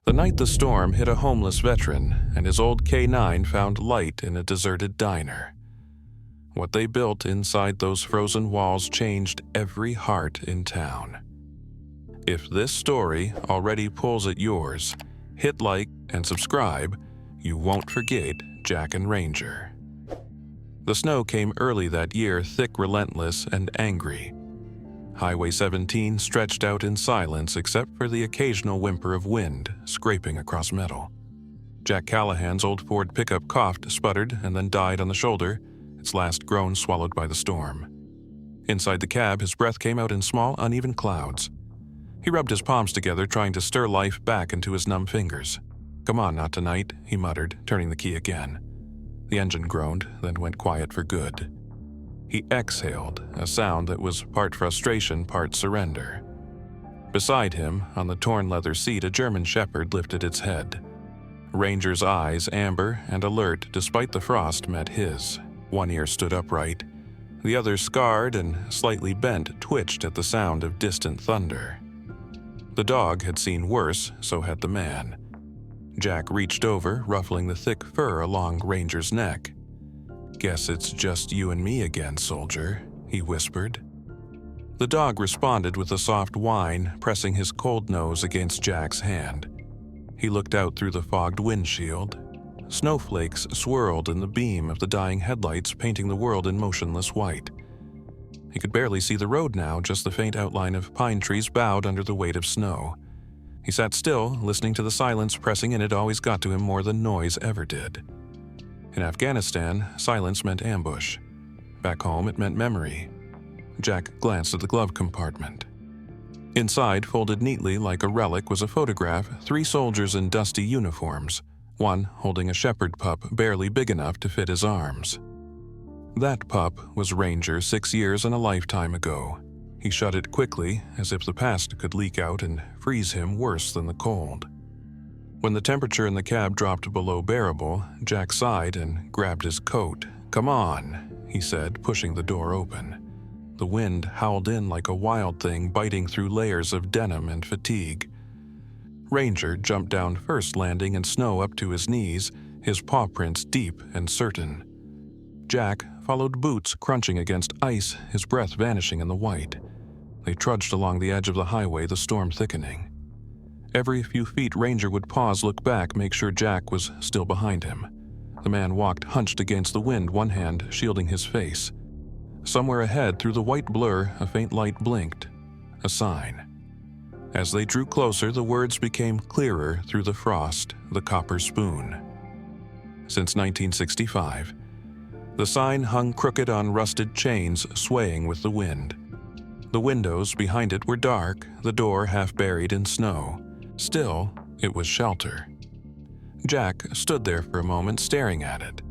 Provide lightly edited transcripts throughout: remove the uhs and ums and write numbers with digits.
The night the storm hit a homeless veteran and his old K9 found light in a deserted diner. What they built inside those frozen walls changed every heart in town. If this story already pulls at yours, hit like and subscribe. You won't forget Jack and Ranger. The snow came early that year, thick, relentless, and angry. Highway 17 stretched out in silence except for the occasional whimper of wind scraping across metal. Jack Callahan's old Ford pickup coughed, sputtered, and then died on the shoulder, its last groan swallowed by the storm. Inside the cab, his breath came out in small, uneven clouds. He rubbed his palms together, trying to stir life back into his numb fingers. "Come on, not tonight," he muttered, turning the key again. The engine groaned, then went quiet for good. He exhaled, a sound that was part frustration, part surrender. Beside him, on the torn leather seat, a German shepherd lifted its head. Ranger's eyes, amber and alert despite the frost, met his. One ear stood upright. The other, scarred and slightly bent, twitched at the sound of distant thunder. The dog had seen worse, so had the man. Jack reached over, ruffling the thick fur along Ranger's neck. "Guess it's just you and me again, soldier," he whispered. The dog responded with a soft whine, pressing his cold nose against Jack's hand. He looked out through the fogged windshield. Snowflakes swirled in the beam of the dying headlights, painting the world in motionless white. He could barely see the road now, just the faint outline of pine trees bowed under the weight of snow. He sat still, listening to the silence pressing in. It always got to him more than noise ever did. In Afghanistan, silence meant ambush. Back home, it meant memory. Jack glanced at the glove compartment. Inside, folded neatly like a relic, was a photograph, 3 soldiers in dusty uniforms, one holding a shepherd pup barely big enough to fit his arms. That pup was Ranger 6 years and a lifetime ago. He shut it quickly, as if the past could leak out and freeze him worse than the cold. When the temperature in the cab dropped below bearable, Jack sighed and grabbed his coat. "Come on," he said, pushing the door open. The wind howled in like a wild thing, biting through layers of denim and fatigue. Ranger jumped down first, landing in snow up to his knees, his paw prints deep and certain. Jack followed, boots crunching against ice, his breath vanishing in the white. They trudged along the edge of the highway, the storm thickening. Every few feet, Ranger would pause, look back, make sure Jack was still behind him. The man walked hunched against the wind, one hand shielding his face. Somewhere ahead, through the white blur, a faint light blinked. A sign. As they drew closer, the words became clearer through the frost, the copper spoon. Since 1965, the sign hung crooked on rusted chains, swaying with the wind. The windows behind it were dark, the door half buried in snow. Still, it was shelter. Jack stood there for a moment, staring at it.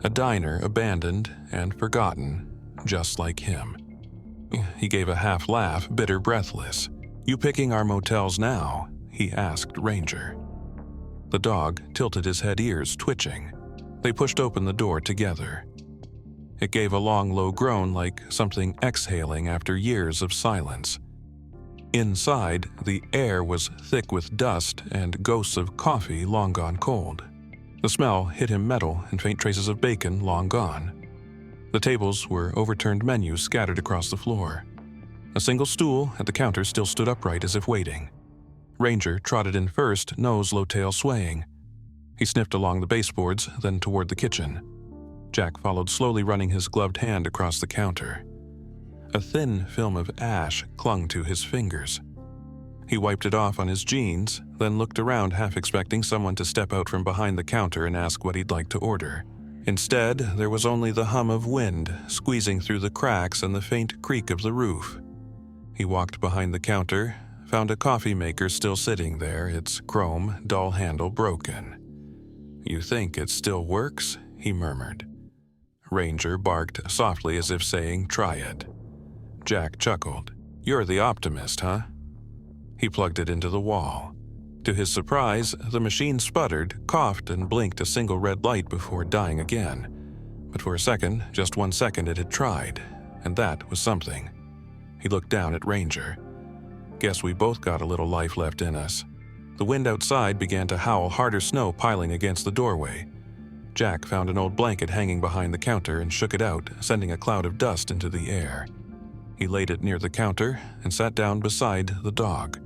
A diner abandoned and forgotten, just like him. He gave a half laugh, bitter, breathless. "You picking our motels now?" he asked Ranger. The dog tilted his head, ears twitching. They pushed open the door together. It gave a long, low groan, like something exhaling after years of silence. Inside, the air was thick with dust and ghosts of coffee long gone cold. The smell hit him, metal and faint traces of bacon long gone. The tables were overturned, menus scattered across the floor. A single stool at the counter still stood upright as if waiting. Ranger trotted in first, nose low, tail swaying. He sniffed along the baseboards, then toward the kitchen. Jack followed, slowly running his gloved hand across the counter. A thin film of ash clung to his fingers. He wiped it off on his jeans, then looked around, half expecting someone to step out from behind the counter and ask what he'd like to order. Instead, there was only the hum of wind squeezing through the cracks and the faint creak of the roof. He walked behind the counter, found a coffee maker still sitting there, its chrome, dull handle broken. "You think it still works?" he murmured. Ranger barked softly as if saying, "Try it." Jack chuckled. "You're the optimist, huh?" He plugged it into the wall. To his surprise, the machine sputtered, coughed, and blinked a single red light before dying again. But for a second, just 1 second, it had tried, and that was something. He looked down at Ranger. "Guess we both got a little life left in us." The wind outside began to howl, harder snow piling against the doorway. Jack found an old blanket hanging behind the counter and shook it out, sending a cloud of dust into the air. He laid it near the counter and sat down beside the dog.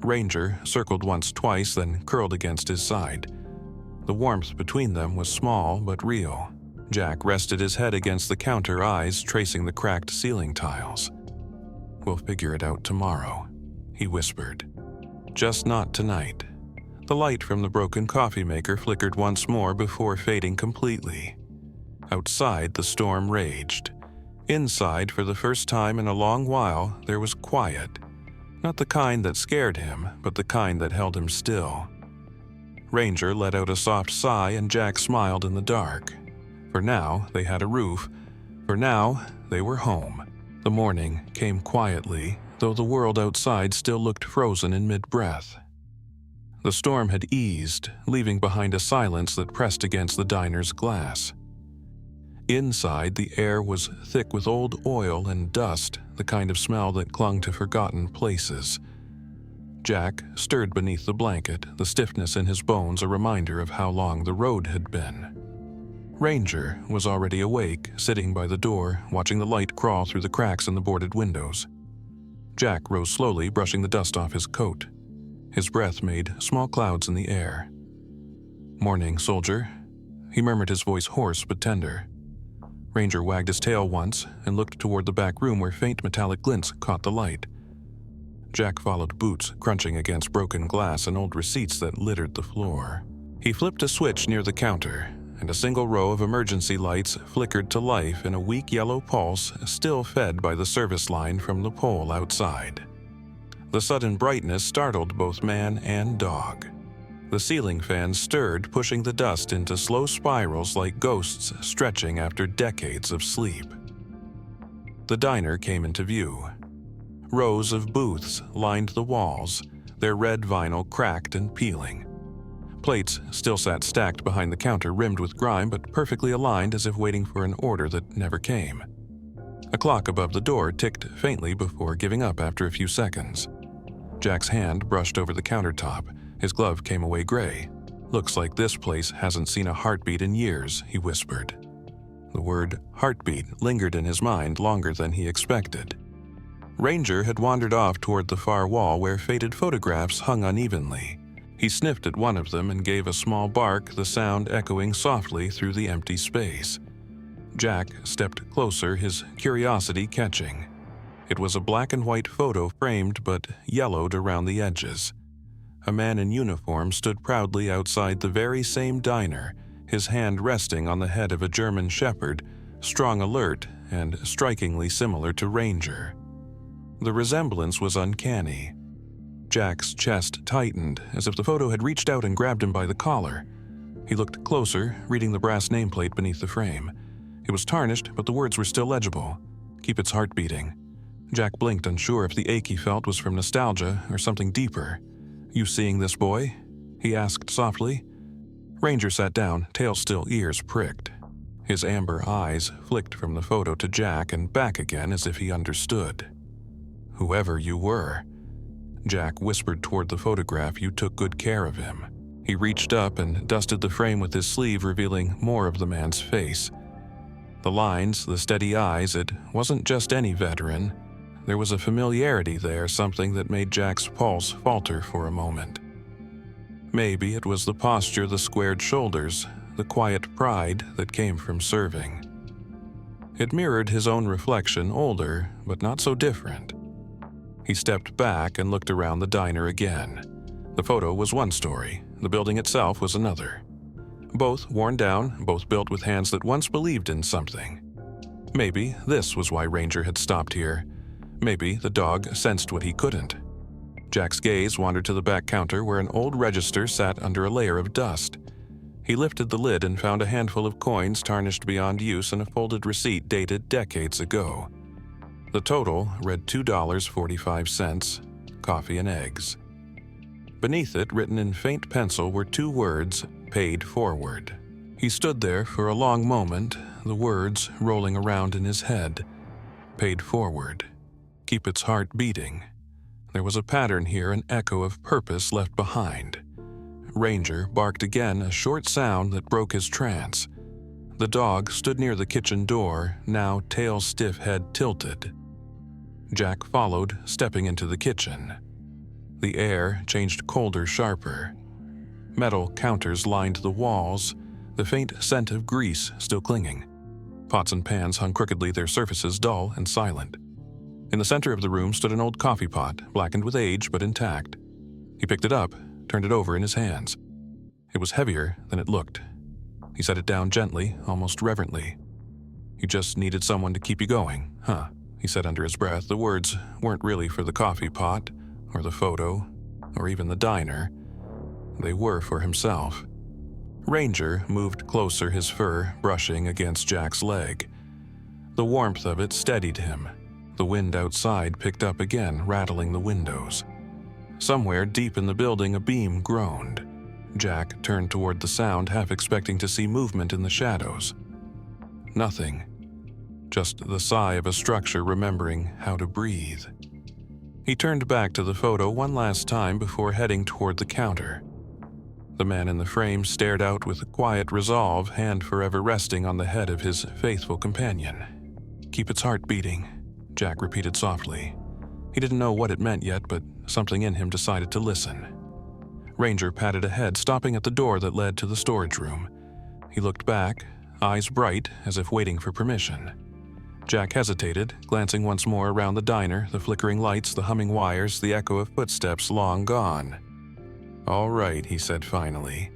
Ranger circled once, twice, then curled against his side. The warmth between them was small but real. Jack rested his head against the counter, eyes tracing the cracked ceiling tiles. "We'll figure it out tomorrow," he whispered. "Just not tonight." The light from the broken coffee maker flickered once more before fading completely. Outside, the storm raged. Inside, for the first time in a long while, there was quiet. Not the kind that scared him, but the kind that held him still. Ranger let out a soft sigh and Jack smiled in the dark. For now, they had a roof. For now, they were home. The morning came quietly, though the world outside still looked frozen in mid-breath. The storm had eased, leaving behind a silence that pressed against the diner's glass. Inside, the air was thick with old oil and dust, the kind of smell that clung to forgotten places. Jack stirred beneath the blanket, the stiffness in his bones a reminder of how long the road had been. Ranger was already awake, sitting by the door, watching the light crawl through the cracks in the boarded windows. Jack rose slowly, brushing the dust off his coat. His breath made small clouds in the air. "Morning, soldier," he murmured, his voice hoarse but tender. Ranger wagged his tail once and looked toward the back room where faint metallic glints caught the light. Jack followed, boots crunching against broken glass and old receipts that littered the floor. He flipped a switch near the counter, and a single row of emergency lights flickered to life in a weak yellow pulse still fed by the service line from the pole outside. The sudden brightness startled both man and dog. The ceiling fan stirred, pushing the dust into slow spirals like ghosts stretching after decades of sleep. The diner came into view. Rows of booths lined the walls, their red vinyl cracked and peeling. Plates still sat stacked behind the counter, rimmed with grime but perfectly aligned as if waiting for an order that never came. A clock above the door ticked faintly before giving up after a few seconds. Jack's hand brushed over the countertop. His glove came away gray. "Looks like this place hasn't seen a heartbeat in years," he whispered. The word heartbeat lingered in his mind longer than he expected. Ranger had wandered off toward the far wall where faded photographs hung unevenly. He sniffed at one of them and gave a small bark, the sound echoing softly through the empty space. Jack stepped closer, his curiosity catching. It was a black and white photo, framed but yellowed around the edges. A man in uniform stood proudly outside the very same diner, his hand resting on the head of a German shepherd, strong, alert, and strikingly similar to Ranger. The resemblance was uncanny. Jack's chest tightened, as if the photo had reached out and grabbed him by the collar. He looked closer, reading the brass nameplate beneath the frame. It was tarnished, but the words were still legible. "Keep its heart beating." Jack blinked, unsure if the ache he felt was from nostalgia or something deeper. "You seeing this boy?" he asked softly. Ranger sat down, tail still, ears pricked. His amber eyes flicked from the photo to Jack and back again as if he understood. "Whoever you were," Jack whispered toward the photograph, "you took good care of him." He reached up and dusted the frame with his sleeve, revealing more of the man's face. The lines, the steady eyes, it wasn't just any veteran. There was a familiarity there, something that made Jack's pulse falter for a moment. Maybe it was the posture, the squared shoulders, the quiet pride that came from serving. It mirrored his own reflection, older, but not so different. He stepped back and looked around the diner again. The photo was one story, the building itself was another. Both worn down, both built with hands that once believed in something. Maybe this was why Ranger had stopped here. Maybe the dog sensed what he couldn't. Jack's gaze wandered to the back counter where an old register sat under a layer of dust. He lifted the lid and found a handful of coins tarnished beyond use and a folded receipt dated decades ago. The total read $2.45, coffee and eggs. Beneath it, written in faint pencil, were two words, "Paid forward." He stood there for a long moment, the words rolling around in his head. Paid forward. Keep its heart beating. There was a pattern here, an echo of purpose left behind. Ranger barked again, a short sound that broke his trance. The dog stood near the kitchen door, now tail stiff, head tilted. Jack followed, stepping into the kitchen. The air changed colder, sharper. Metal counters lined the walls, the faint scent of grease still clinging. Pots and pans hung crookedly, their surfaces dull and silent. In the center of the room stood an old coffee pot, blackened with age but intact. He picked it up, turned it over in his hands. It was heavier than it looked. He set it down gently, almost reverently. "You just needed someone to keep you going, huh?" he said under his breath. The words weren't really for the coffee pot, or the photo, or even the diner. They were for himself. Ranger moved closer, his fur brushing against Jack's leg. The warmth of it steadied him. The wind outside picked up again, rattling the windows. Somewhere deep in the building, a beam groaned. Jack turned toward the sound, half expecting to see movement in the shadows. Nothing. Just the sigh of a structure remembering how to breathe. He turned back to the photo one last time before heading toward the counter. The man in the frame stared out with quiet resolve, hand forever resting on the head of his faithful companion. "Keep its heart beating," Jack repeated softly. He didn't know what it meant yet, but something in him decided to listen. Ranger patted ahead, stopping at the door that led to the storage room. He looked back, eyes bright, as if waiting for permission. Jack hesitated, glancing once more around the diner, the flickering lights, the humming wires, the echo of footsteps long gone. "All right," he said finally.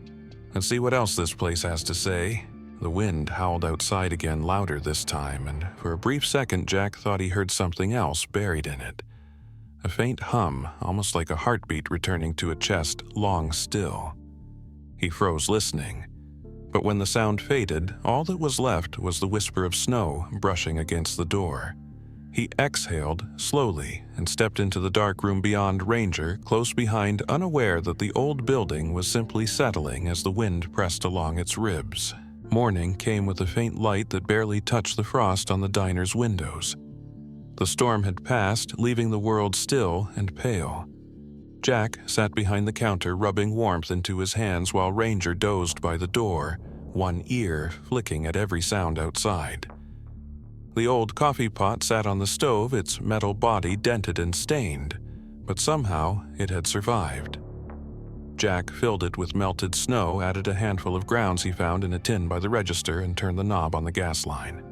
"Let's see what else this place has to say." The wind howled outside again, louder this time, and for a brief second Jack thought he heard something else buried in it. A faint hum, almost like a heartbeat returning to a chest long still. He froze listening. But when the sound faded, all that was left was the whisper of snow brushing against the door. He exhaled slowly and stepped into the dark room beyond Ranger, close behind, unaware that the old building was simply settling as the wind pressed along its ribs. Morning came with a faint light that barely touched the frost on the diner's windows. The storm had passed, leaving the world still and pale. Jack sat behind the counter, rubbing warmth into his hands while Ranger dozed by the door, one ear flicking at every sound outside. The old coffee pot sat on the stove, its metal body dented and stained, but somehow it had survived. Jack filled it with melted snow, added a handful of grounds he found in a tin by the register, and turned the knob on the gas line.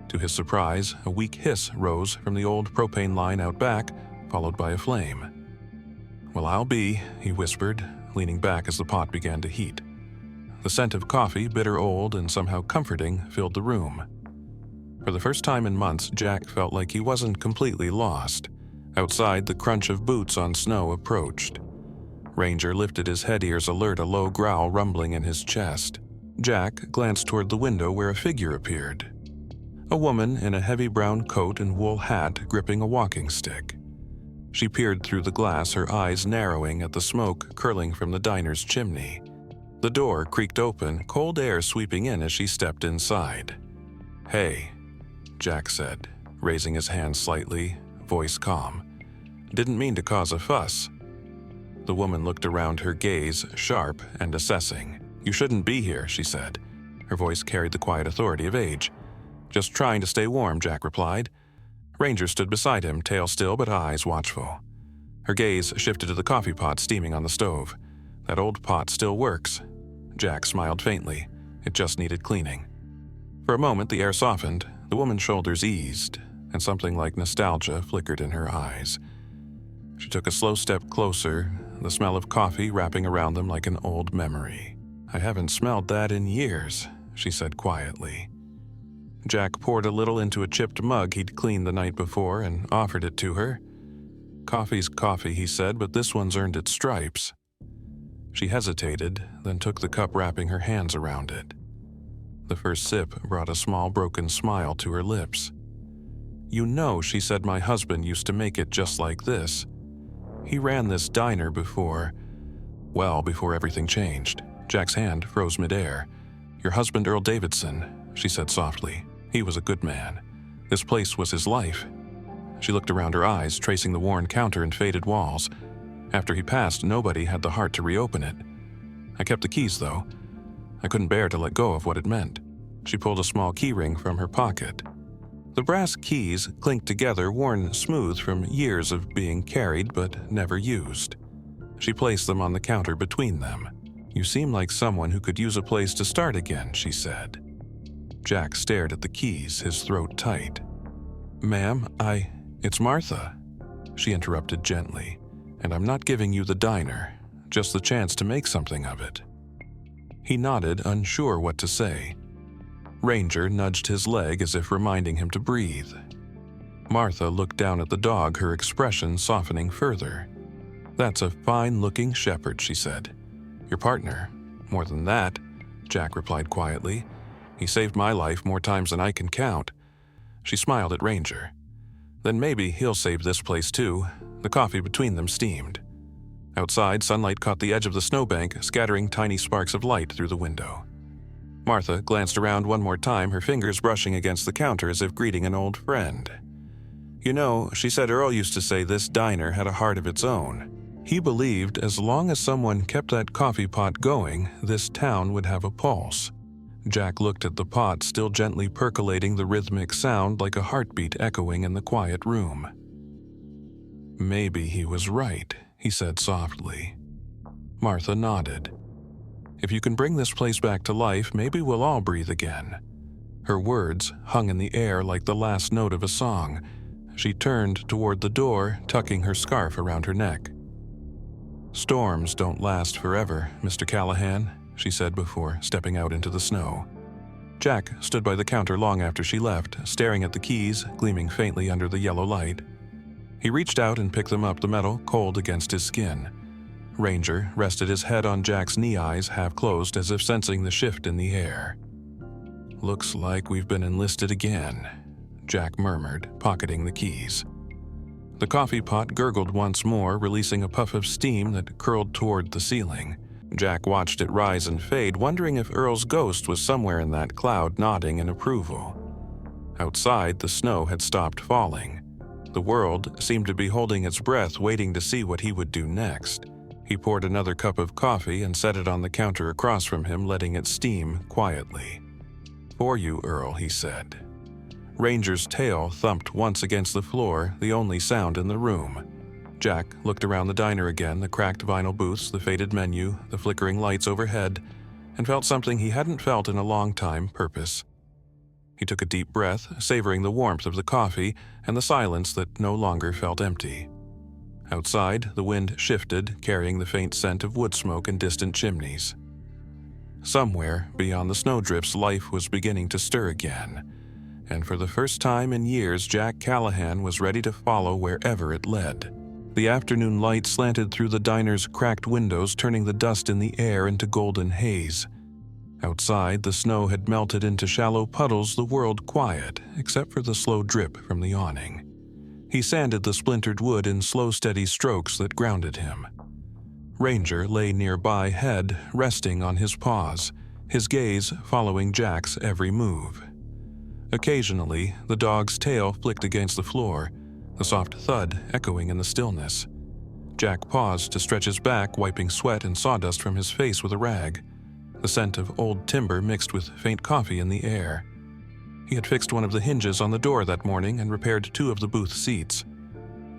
To his surprise, a weak hiss rose from the old propane line out back, followed by a flame. "Well, I'll be," he whispered, leaning back as the pot began to heat. The scent of coffee, bitter old and somehow comforting, filled the room. For the first time in months, Jack felt like he wasn't completely lost. Outside, the crunch of boots on snow approached. Ranger lifted his head, ears alert, a low growl rumbling in his chest. Jack glanced toward the window where a figure appeared. A woman in a heavy brown coat and wool hat gripping a walking stick. She peered through the glass, her eyes narrowing at the smoke curling from the diner's chimney. The door creaked open, cold air sweeping in as she stepped inside. "Hey," Jack said, raising his hand slightly, voice calm. "Didn't mean to cause a fuss." The woman looked around, her gaze sharp and assessing. "You shouldn't be here," she said. Her voice carried the quiet authority of age. "Just trying to stay warm," Jack replied. Ranger stood beside him, tail still but eyes watchful. Her gaze shifted to the coffee pot steaming on the stove. "That old pot still works." Jack smiled faintly. It just needed cleaning. For a moment, the air softened, the woman's shoulders eased, and something like nostalgia flickered in her eyes. She took a slow step closer, the smell of coffee wrapping around them like an old memory. "I haven't smelled that in years," she said quietly. Jack poured a little into a chipped mug he'd cleaned the night before and offered it to her. "Coffee's coffee," he said, "but this one's earned its stripes." She hesitated, then took the cup, wrapping her hands around it. The first sip brought a small broken smile to her lips. "You know," she said, "my husband used to make it just like this. He ran this diner before everything changed." Jack's hand froze midair. "Your husband, Earl Davidson," she said softly. "He was a good man. This place was his life." She looked around her eyes, tracing the worn counter and faded walls. After he passed, nobody had the heart to reopen it. I kept the keys, though. I couldn't bear to let go of what it meant. She pulled a small keyring from her pocket. The brass keys clinked together, worn smooth from years of being carried but never used. She placed them on the counter between them. "You seem like someone who could use a place to start again," she said. Jack stared at the keys, his throat tight. "Ma'am, it's Martha," she interrupted gently, "and I'm not giving you the diner, just the chance to make something of it." He nodded, unsure what to say. Ranger nudged his leg as if reminding him to breathe. Martha looked down at the dog, her expression softening further. "That's a fine-looking shepherd," she said. "Your partner? More than that," Jack replied quietly. "He saved my life more times than I can count." She smiled at Ranger. "Then maybe he'll save this place too." The coffee between them steamed. Outside, sunlight caught the edge of the snowbank, scattering tiny sparks of light through the window. Martha glanced around one more time, her fingers brushing against the counter as if greeting an old friend. "You know," she said, "Earl used to say this diner had a heart of its own. He believed as long as someone kept that coffee pot going, this town would have a pulse." Jack looked at the pot, still gently percolating, the rhythmic sound like a heartbeat echoing in the quiet room. "Maybe he was right," he said softly. Martha nodded. "If you can bring this place back to life, maybe we'll all breathe again." Her words hung in the air like the last note of a song. She turned toward the door, tucking her scarf around her neck. "Storms don't last forever, Mr. Callahan," she said before stepping out into the snow. Jack stood by the counter long after she left, staring at the keys gleaming faintly under the yellow light. He reached out and picked them up, the metal cold against his skin. Ranger rested his head on Jack's knee, eyes half closed as if sensing the shift in the air. "Looks like we've been enlisted again," Jack murmured, pocketing the keys. The coffee pot gurgled once more, releasing a puff of steam that curled toward the ceiling. Jack watched it rise and fade, wondering if Earl's ghost was somewhere in that cloud, nodding in approval. Outside, the snow had stopped falling. The world seemed to be holding its breath, waiting to see what he would do next. He poured another cup of coffee and set it on the counter across from him, letting it steam quietly. "For you, Earl," he said. Ranger's tail thumped once against the floor, the only sound in the room. Jack looked around the diner again, the cracked vinyl booths, the faded menu, the flickering lights overhead, and felt something he hadn't felt in a long time: purpose. He took a deep breath, savoring the warmth of the coffee and the silence that no longer felt empty. Outside, the wind shifted, carrying the faint scent of wood smoke and distant chimneys. Somewhere beyond the snowdrifts, life was beginning to stir again, and for the first time in years, Jack Callahan was ready to follow wherever it led. The afternoon light slanted through the diner's cracked windows, turning the dust in the air into golden haze. Outside, the snow had melted into shallow puddles, the world quiet, except for the slow drip from the awning. He sanded the splintered wood in slow, steady strokes that grounded him. Ranger lay nearby, head resting on his paws, his gaze following Jack's every move. Occasionally, the dog's tail flicked against the floor, the soft thud echoing in the stillness. Jack paused to stretch his back, wiping sweat and sawdust from his face with a rag. The scent of old timber mixed with faint coffee in the air. He had fixed one of the hinges on the door that morning and repaired 2 of the booth seats.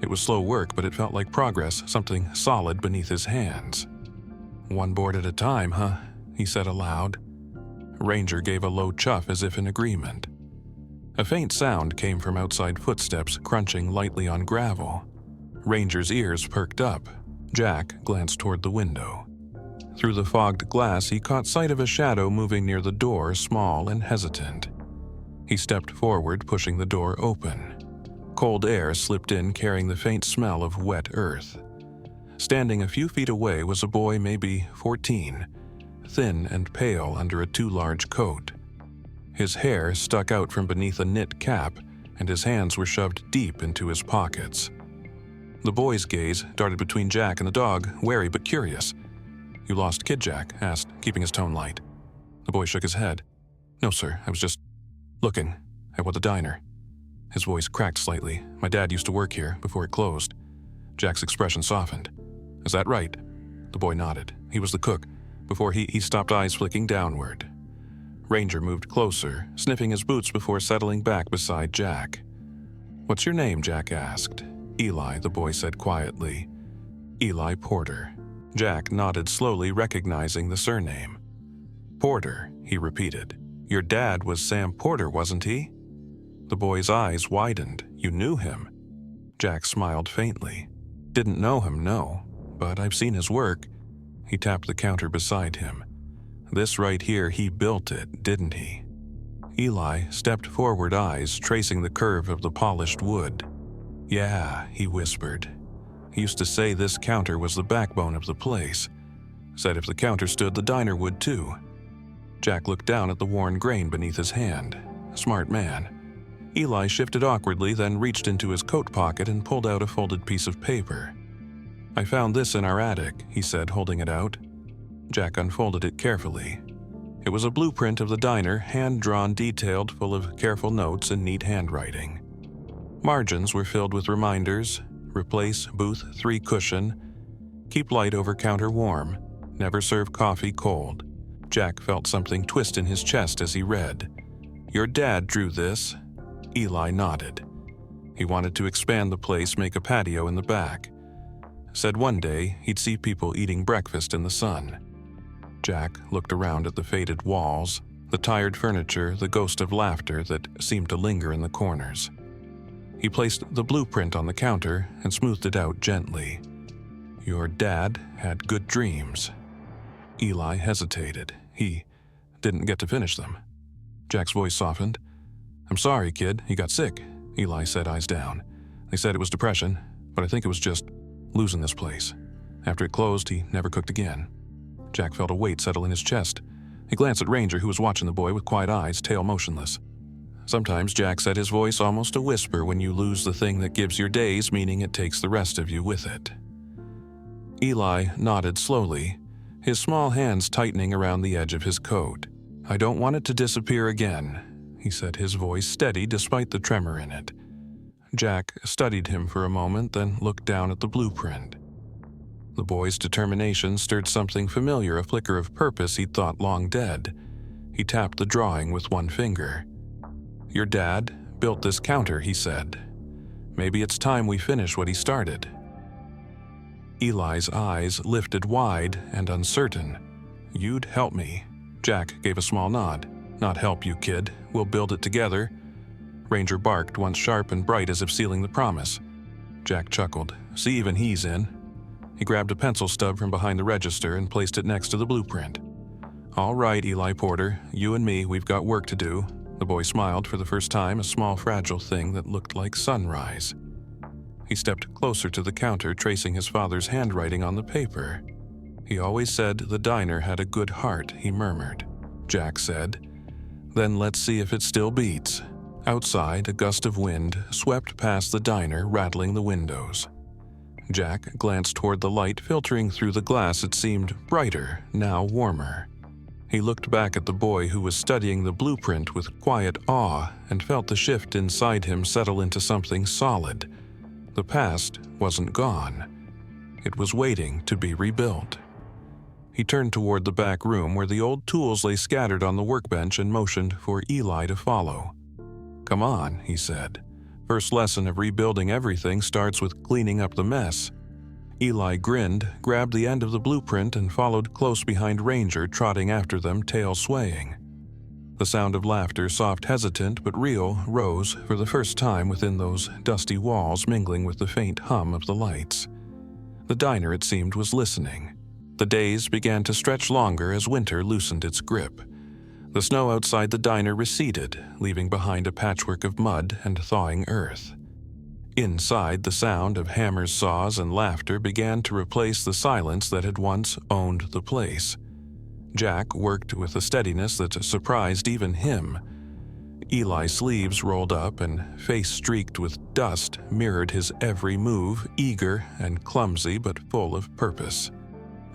It was slow work, but it felt like progress, something solid beneath his hands. "One board at a time, huh?" he said aloud. Ranger gave a low chuff as if in agreement. A faint sound came from outside footsteps crunching lightly on gravel. Ranger's ears perked up. Jack glanced toward the window. Through the fogged glass, he caught sight of a shadow moving near the door, small and hesitant. He stepped forward, pushing the door open. Cold air slipped in, carrying the faint smell of wet earth. Standing a few feet away was a boy, maybe 14, thin and pale under a too large coat. His hair stuck out from beneath a knit cap, and his hands were shoved deep into his pockets. The boy's gaze darted between Jack and the dog, wary but curious. "You lost Kid, Jack?" asked, keeping his tone light. The boy shook his head. "No, sir, I was just looking at what the diner." His voice cracked slightly. My dad used to work here before it closed. Jack's expression softened. Is that right? The boy nodded. He was the cook. Before he stopped, eyes flicking downward. Ranger moved closer, sniffing his boots before settling back beside Jack. What's your name? Jack asked. Eli, the boy said quietly. Eli Porter. Jack nodded slowly, recognizing the surname. Porter, he repeated. Your dad was Sam Porter, wasn't he? The boy's eyes widened. You knew him? Jack smiled faintly. Didn't know him, no, but I've seen his work. He tapped the counter beside him. This right here, he built it, didn't he? Eli stepped forward, eyes tracing the curve of the polished wood. Yeah, he whispered. He used to say this counter was the backbone of the place. Said if the counter stood, the diner would too. Jack looked down at the worn grain beneath his hand. Smart man. Eli shifted awkwardly, then reached into his coat pocket and pulled out a folded piece of paper. I found this in our attic, he said, holding it out. Jack unfolded it carefully. It was a blueprint of the diner, hand-drawn, detailed, full of careful notes and neat handwriting. Margins were filled with reminders. Replace booth 3 cushion. Keep light over counter warm. Never serve coffee cold. Jack felt something twist in his chest as he read. Your dad drew this. Eli nodded. He wanted to expand the place, make a patio in the back. Said one day he'd see people eating breakfast in the sun. Jack looked around at the faded walls, the tired furniture, the ghost of laughter that seemed to linger in the corners. He placed the blueprint on the counter and smoothed it out gently. Your dad had good dreams. Eli hesitated. He didn't get to finish them. Jack's voice softened. I'm sorry, kid. He got sick, Eli said, eyes down. They said it was depression, but I think it was just losing this place. After it closed, he never cooked again. Jack felt a weight settle in his chest. He glanced at Ranger, who was watching the boy with quiet eyes, tail motionless. Sometimes, Jack said, his voice almost a whisper, when you lose the thing that gives your days meaning, it takes the rest of you with it. Eli nodded slowly, his small hands tightening around the edge of his coat. I don't want it to disappear again, he said, his voice steady despite the tremor in it. Jack studied him for a moment, then looked down at the blueprint. The boy's determination stirred something familiar, a flicker of purpose he'd thought long dead. He tapped the drawing with one finger. Your dad built this counter, he said. Maybe it's time we finish what he started. Eli's eyes lifted wide and uncertain. You'd help me. Jack gave a small nod. Not help you, kid. We'll build it together. Ranger barked, once sharp and bright as if sealing the promise. Jack chuckled. See, even he's in. He grabbed a pencil stub from behind the register and placed it next to the blueprint. All right, Eli Porter, you and me, we've got work to do. The boy smiled for the first time, a small, fragile thing that looked like sunrise. He stepped closer to the counter, tracing his father's handwriting on the paper. He always said the diner had a good heart, he murmured. Jack said, Then let's see if it still beats. Outside, a gust of wind swept past the diner, rattling the windows. Jack glanced toward the light filtering through the glass. It seemed brighter, now warmer. He looked back at the boy who was studying the blueprint with quiet awe and felt the shift inside him settle into something solid. The past wasn't gone. It was waiting to be rebuilt. He turned toward the back room where the old tools lay scattered on the workbench and motioned for Eli to follow. Come on, he said. First lesson of rebuilding everything starts with cleaning up the mess. Eli grinned, grabbed the end of the blueprint, and followed close behind Ranger, trotting after them, tail swaying. The sound of laughter, soft, hesitant, but real, rose for the first time within those dusty walls, mingling with the faint hum of the lights. The diner, it seemed, was listening. The days began to stretch longer as winter loosened its grip. The snow outside the diner receded, leaving behind a patchwork of mud and thawing earth. Inside, the sound of hammers, saws, and laughter began to replace the silence that had once owned the place. Jack worked with a steadiness that surprised even him. Eli's sleeves rolled up and face streaked with dust mirrored his every move, eager and clumsy but full of purpose.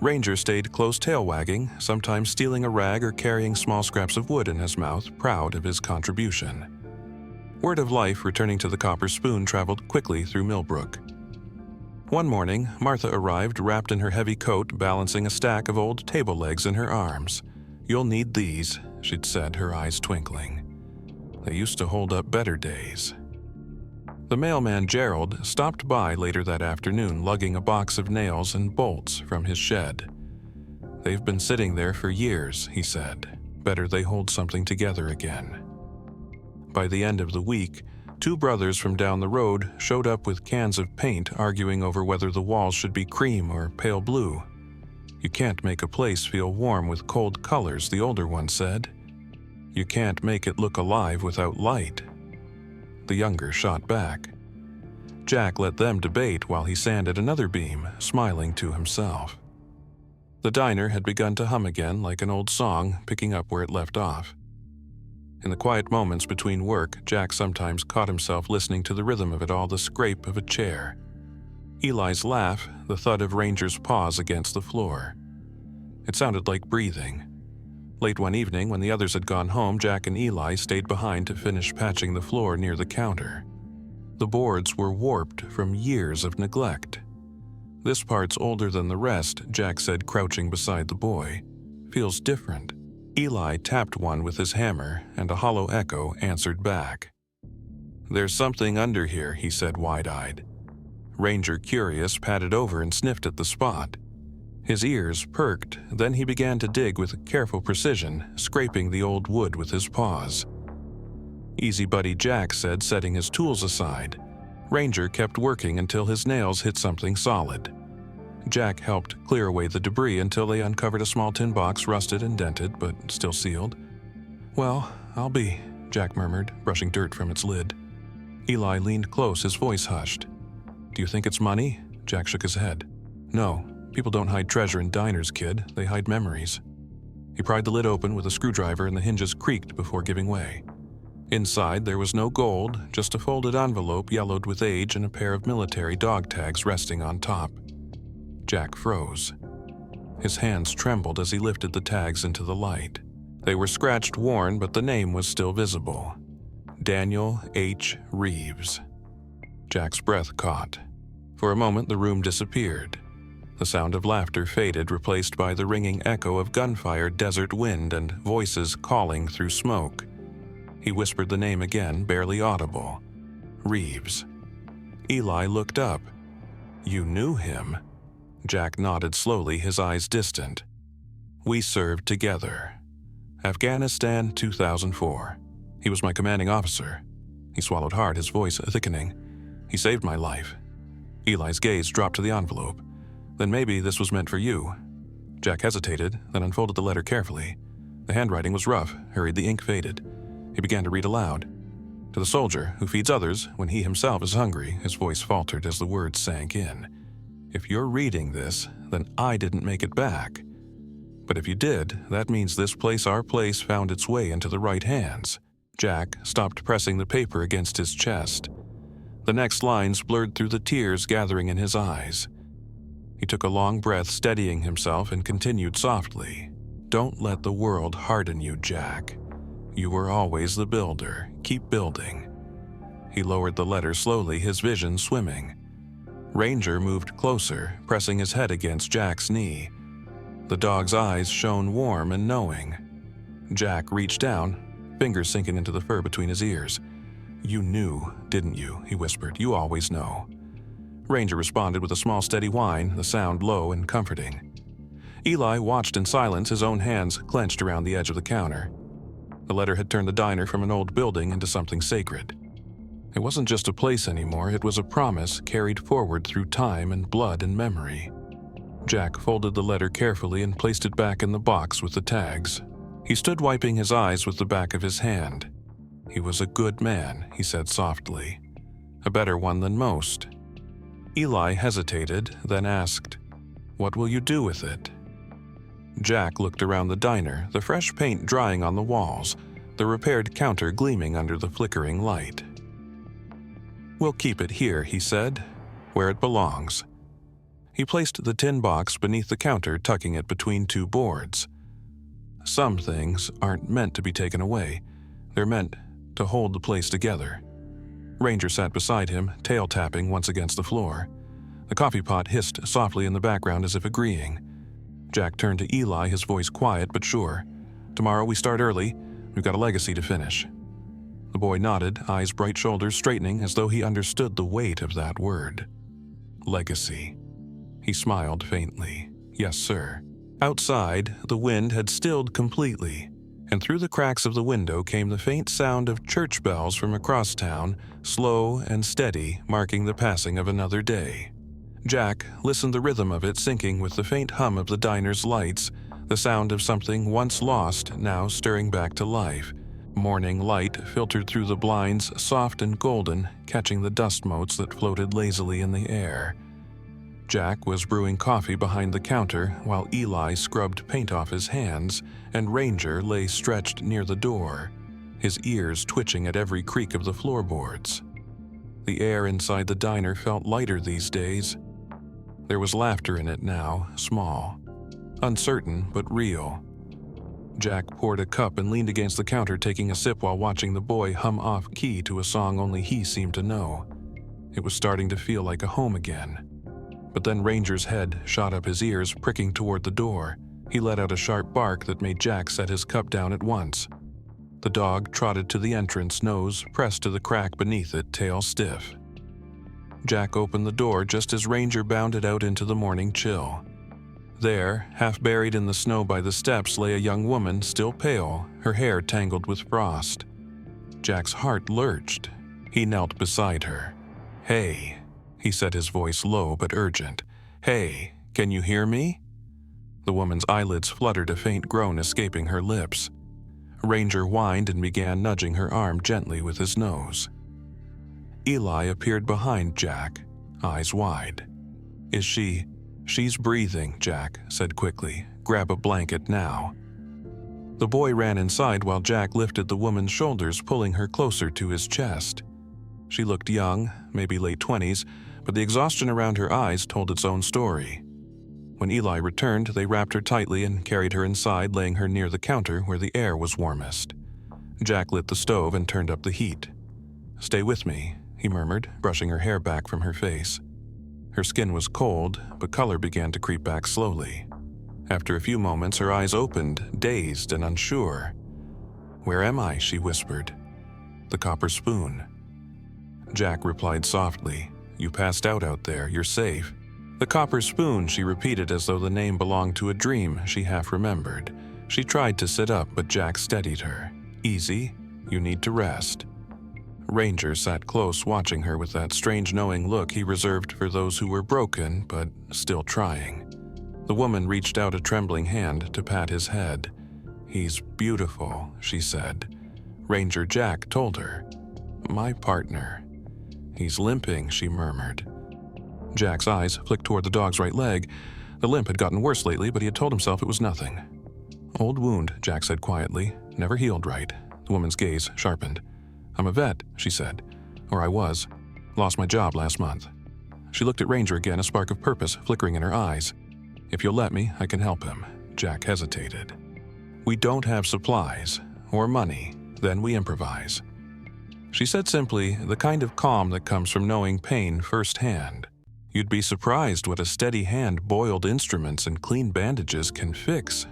Ranger stayed close, tail wagging, sometimes stealing a rag or carrying small scraps of wood in his mouth, proud of his contribution. Word of life returning to the Copper Spoon traveled quickly through Millbrook. One morning, Martha arrived wrapped in her heavy coat, balancing a stack of old table legs in her arms. "You'll need these," she'd said, her eyes twinkling. "They used to hold up better days." The mailman Gerald stopped by later that afternoon, lugging a box of nails and bolts from his shed. "They've been sitting there for years," he said. "Better they hold something together again." By the end of the week, 2 brothers from down the road showed up with cans of paint, arguing over whether the walls should be cream or pale blue. "You can't make a place feel warm with cold colors," the older one said. "You can't make it look alive without light," the younger shot back. Jack let them debate while he sanded another beam, smiling to himself. The diner had begun to hum again like an old song, picking up where it left off. In the quiet moments between work, Jack sometimes caught himself listening to the rhythm of it all, the scrape of a chair, Eli's laugh, the thud of Ranger's paws against the floor. It sounded like breathing. Late one evening, when the others had gone home, Jack and Eli stayed behind to finish patching the floor near the counter. The boards were warped from years of neglect. "This part's older than the rest," Jack said, crouching beside the boy. "Feels different." Eli tapped one with his hammer, and a hollow echo answered back. "There's something under here," he said, wide-eyed. Ranger, curious, padded over and sniffed at the spot. His ears perked, then he began to dig with careful precision, scraping the old wood with his paws. "Easy, buddy," Jack said, setting his tools aside. Ranger kept working until his nails hit something solid. Jack helped clear away the debris until they uncovered a small tin box, rusted and dented, but still sealed. "Well, I'll be," Jack murmured, brushing dirt from its lid. Eli leaned close, his voice hushed. "Do you think it's money?" Jack shook his head. "No, people don't hide treasure in diners, kid. They hide memories." He pried the lid open with a screwdriver and the hinges creaked before giving way. Inside, there was no gold, just a folded envelope yellowed with age and a pair of military dog tags resting on top. Jack froze. His hands trembled as he lifted the tags into the light. They were scratched, worn, but the name was still visible. Daniel H. Reeves. Jack's breath caught. For a moment, the room disappeared. The sound of laughter faded, replaced by the ringing echo of gunfire, desert wind, and voices calling through smoke. He whispered the name again, barely audible. "Reeves." Eli looked up. "You knew him?" Jack nodded slowly, his eyes distant. "We served together. Afghanistan, 2004. He was my commanding officer." He swallowed hard, his voice thickening. "He saved my life." Eli's gaze dropped to the envelope. "Then maybe this was meant for you." Jack hesitated, then unfolded the letter carefully. The handwriting was rough, hurried, the ink faded. He began to read aloud. "To the soldier who feeds others when he himself is hungry," his voice faltered as the words sank in. "If you're reading this, then I didn't make it back. But if you did, that means this place, our place, found its way into the right hands." Jack stopped pressing the paper against his chest. The next lines blurred through the tears gathering in his eyes. He took a long breath, steadying himself, and continued softly. "Don't let the world harden you, Jack. You were always the builder. Keep building." He lowered the letter slowly, his vision swimming. Ranger moved closer, pressing his head against Jack's knee. The dog's eyes shone warm and knowing. Jack reached down, fingers sinking into the fur between his ears. "You knew, didn't you?" he whispered. "You always know." Ranger responded with a small steady whine, the sound low and comforting. Eli watched in silence, his own hands clenched around the edge of the counter. The letter had turned the diner from an old building into something sacred. It wasn't just a place anymore, it was a promise carried forward through time and blood and memory. Jack folded the letter carefully and placed it back in the box with the tags. He stood wiping his eyes with the back of his hand. "He was a good man," he said softly. "A better one than most." Eli hesitated, then asked, "What will you do with it?" Jack looked around the diner, the fresh paint drying on the walls, the repaired counter gleaming under the flickering light. "We'll keep it here," he said, "where it belongs." He placed the tin box beneath the counter, tucking it between 2 boards. Some things aren't meant to be taken away. They're meant to hold the place together. Ranger sat beside him, tail tapping once against the floor. The coffee pot hissed softly in the background as if agreeing. Jack turned to Eli, his voice quiet but sure. "Tomorrow we start early. We've got a legacy to finish." The boy nodded, eyes bright, shoulders straightening as though he understood the weight of that word. Legacy. He smiled faintly. "Yes, sir." Outside, the wind had stilled completely, and through the cracks of the window came the faint sound of church bells from across town, slow and steady, marking the passing of another day. Jack listened the rhythm of it syncing with the faint hum of the diner's lights, the sound of something once lost now stirring back to life. Morning light filtered through the blinds, soft and golden, catching the dust motes that floated lazily in the air. Jack was brewing coffee behind the counter while Eli scrubbed paint off his hands, and Ranger lay stretched near the door, his ears twitching at every creak of the floorboards. The air inside the diner felt lighter these days. There was laughter in it now, small, uncertain but real. Jack poured a cup and leaned against the counter, taking a sip while watching the boy hum off-key to a song only he seemed to know. It was starting to feel like a home again. But then Ranger's head shot up his ears, pricking toward the door. He let out a sharp bark that made Jack set his cup down at once. The dog trotted to the entrance, nose pressed to the crack beneath it, tail stiff. Jack opened the door just as Ranger bounded out into the morning chill. There, half buried in the snow by the steps, lay a young woman, still pale, her hair tangled with frost. Jack's heart lurched. He knelt beside her. "Hey," he said, his voice low but urgent. "Hey, can you hear me?" The woman's eyelids fluttered, a faint groan escaping her lips. Ranger whined and began nudging her arm gently with his nose. Eli appeared behind Jack, eyes wide. She's breathing," Jack said quickly. "Grab a blanket now." The boy ran inside while Jack lifted the woman's shoulders, pulling her closer to his chest. She looked young, maybe late 20s, but the exhaustion around her eyes told its own story. When Eli returned, they wrapped her tightly and carried her inside, laying her near the counter where the air was warmest. Jack lit the stove and turned up the heat. "Stay with me," he murmured, brushing her hair back from her face. Her skin was cold, but color began to creep back slowly. After a few moments, her eyes opened, dazed and unsure. "Where am I?" she whispered. "The copper spoon." Jack replied softly, "You passed out there. You're safe." "The copper spoon," she repeated as though the name belonged to a dream she half remembered. She tried to sit up, but Jack steadied her. "Easy. You need to rest." Ranger sat close, watching her with that strange knowing look he reserved for those who were broken but still trying. The woman reached out a trembling hand to pat his head. "He's beautiful," she said. Ranger Jack told her. "My partner." "He's limping," she murmured. Jack's eyes flicked toward the dog's right leg. The limp had gotten worse lately, but he had told himself it was nothing. "Old wound," Jack said quietly. "Never healed right." The woman's gaze sharpened. "I'm a vet," she said. "Or I was. Lost my job last month." She looked at Ranger again, a spark of purpose flickering in her eyes. "If you'll let me, I can help him." Jack hesitated. "We don't have supplies or money, then we improvise." She said simply, the kind of calm that comes from knowing pain firsthand. "You'd be surprised what a steady hand boiled instruments and clean bandages can fix."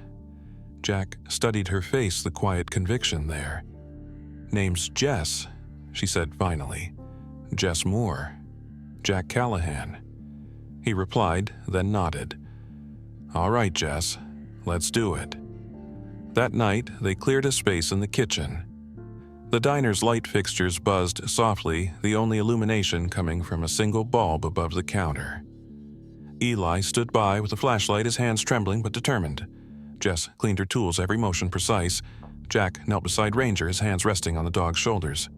Jack studied her face, the quiet conviction there. "Name's Jess," she said finally. "Jess Moore. Jack Callahan." He replied, then nodded. "All right, Jess. Let's do it." That night, they cleared a space in the kitchen. The diner's light fixtures buzzed softly, the only illumination coming from a single bulb above the counter. Eli stood by with a flashlight, his hands trembling but determined. Jess cleaned her tools, every motion precise. Jack knelt beside Ranger, his hands resting on the dog's shoulders.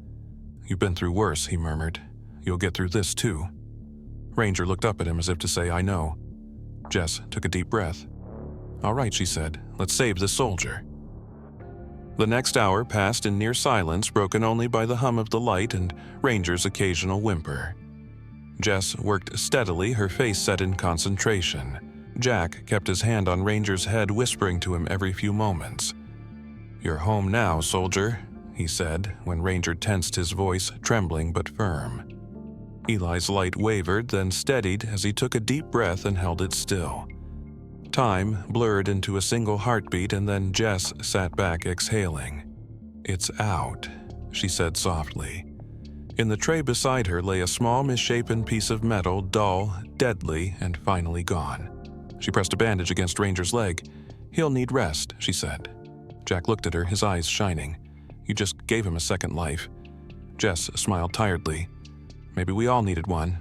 "You've been through worse," he murmured. "You'll get through this too." Ranger looked up at him as if to say, "I know." Jess took a deep breath. "All right," she said. "Let's save this soldier." The next hour passed in near silence, broken only by the hum of the light and Ranger's occasional whimper. Jess worked steadily, her face set in concentration. Jack kept his hand on Ranger's head, whispering to him every few moments. "You're home now, soldier. he said, when Ranger tensed his voice, trembling but firm. Eli's light wavered, then steadied as he took a deep breath and held it still. Time blurred into a single heartbeat, and then Jess sat back, exhaling. "It's out," she said softly. In the tray beside her lay a small, misshapen piece of metal, dull, deadly, and finally gone. She pressed a bandage against Ranger's leg. "He'll need rest," she said. Jack looked at her, his eyes shining. "You just gave him a second life." Jess smiled tiredly. "Maybe we all needed one."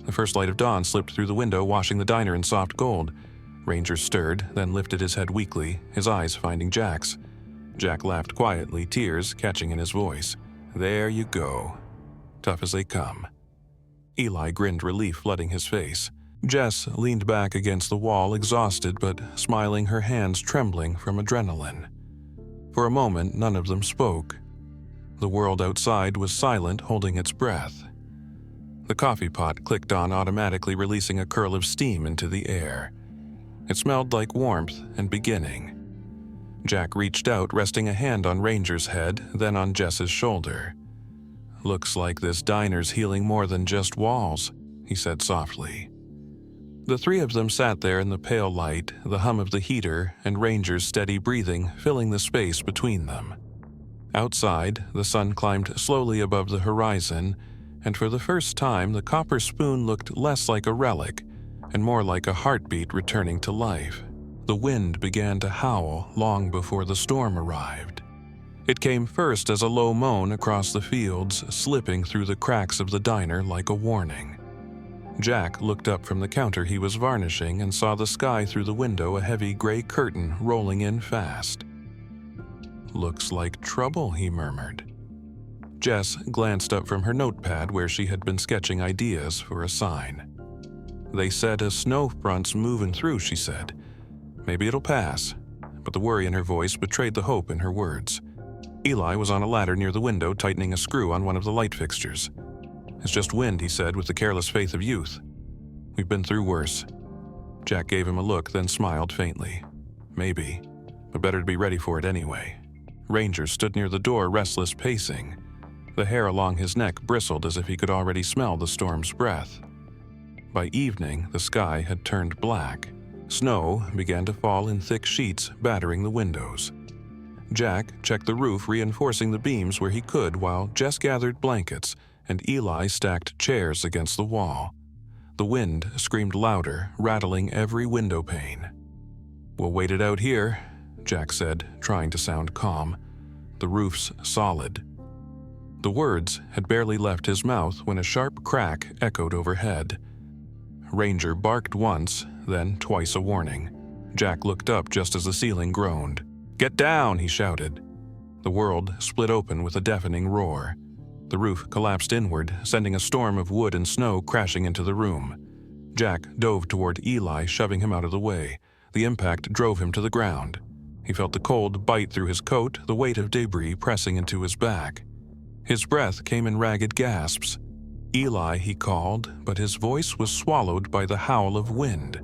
The first light of dawn slipped through the window, washing the diner in soft gold. Ranger stirred, then lifted his head weakly, his eyes finding Jack's. Jack laughed quietly, tears catching in his voice. "There you go. Tough as they come." Eli grinned relief, flooding his face. Jess leaned back against the wall, exhausted but smiling, her hands trembling from adrenaline. For a moment, none of them spoke. The world outside was silent, holding its breath. The coffee pot clicked on, automatically releasing a curl of steam into the air. It smelled like warmth and beginning. Jack reached out, resting a hand on Ranger's head, then on Jess's shoulder. "Looks like this diner's healing more than just walls," he said softly. The three of them sat there in the pale light, the hum of the heater and Ranger's steady breathing filling the space between them. Outside, the sun climbed slowly above the horizon, and for the first time the copper spoon looked less like a relic and more like a heartbeat returning to life. The wind began to howl long before the storm arrived. It came first as a low moan across the fields, slipping through the cracks of the diner like a warning. Jack looked up from the counter he was varnishing and saw the sky through the window, a heavy gray curtain rolling in fast. "Looks like trouble," he murmured. Jess glanced up from her notepad where she had been sketching ideas for a sign. "They said a snow front's moving through," she said. "Maybe it'll pass," but the worry in her voice betrayed the hope in her words. Eli was on a ladder near the window, tightening a screw on one of the light fixtures. "It's just wind," he said with the careless faith of youth. "We've been through worse." Jack gave him a look, then smiled faintly. "Maybe, but better to be ready for it anyway." Ranger stood near the door, restless, pacing. The hair along his neck bristled as if he could already smell the storm's breath. By evening, the sky had turned black. Snow began to fall in thick sheets, battering the windows. Jack checked the roof, reinforcing the beams where he could, while Jess gathered blankets and Eli stacked chairs against the wall. The wind screamed louder, rattling every window pane. "We'll wait it out here," Jack said, trying to sound calm. "The roof's solid." The words had barely left his mouth when a sharp crack echoed overhead. Ranger barked once, then twice a warning. Jack looked up just as the ceiling groaned. "Get down!" he shouted. The world split open with a deafening roar. The roof collapsed inward, sending a storm of wood and snow crashing into the room. Jack dove toward Eli, shoving him out of the way. The impact drove him to the ground. He felt the cold bite through his coat, the weight of debris pressing into his back. His breath came in ragged gasps. "Eli," he called, but his voice was swallowed by the howl of wind.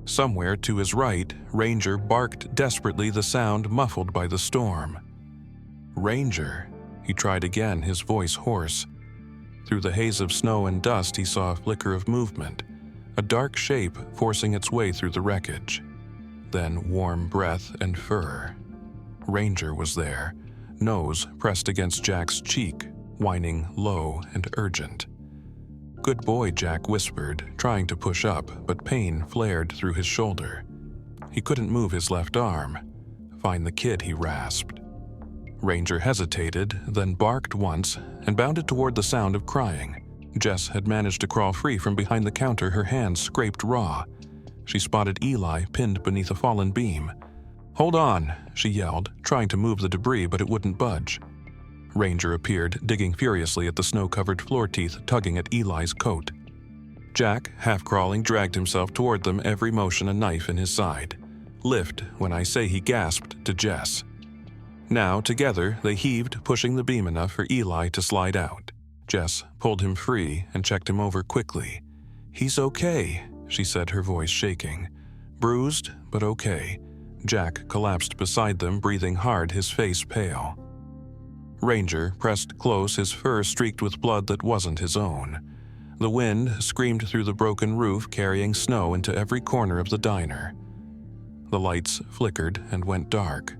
Somewhere to his right, Ranger barked desperately, the sound muffled by the storm. "Ranger," he tried again, his voice hoarse. Through the haze of snow and dust, he saw a flicker of movement, a dark shape forcing its way through the wreckage. Then warm breath and fur. Ranger was there, nose pressed against Jack's cheek, whining low and urgent. "Good boy," Jack whispered, trying to push up, but pain flared through his shoulder. He couldn't move his left arm. "Find the kid," he rasped. Ranger hesitated, then barked once and bounded toward the sound of crying. Jess had managed to crawl free from behind the counter, her hands scraped raw. She spotted Eli pinned beneath a fallen beam. "Hold on," she yelled, trying to move the debris, but it wouldn't budge. Ranger appeared, digging furiously at the snow-covered floor teeth, tugging at Eli's coat. Jack, half-crawling, dragged himself toward them, every motion a knife in his side. "Lift," when I say, he gasped to Jess. Now, together, they heaved, pushing the beam enough for Eli to slide out. Jess pulled him free and checked him over quickly. "He's okay," she said, her voice shaking. "Bruised, but okay." Jack collapsed beside them, breathing hard, his face pale. Ranger pressed close, his fur streaked with blood that wasn't his own. The wind screamed through the broken roof, carrying snow into every corner of the diner. The lights flickered and went dark.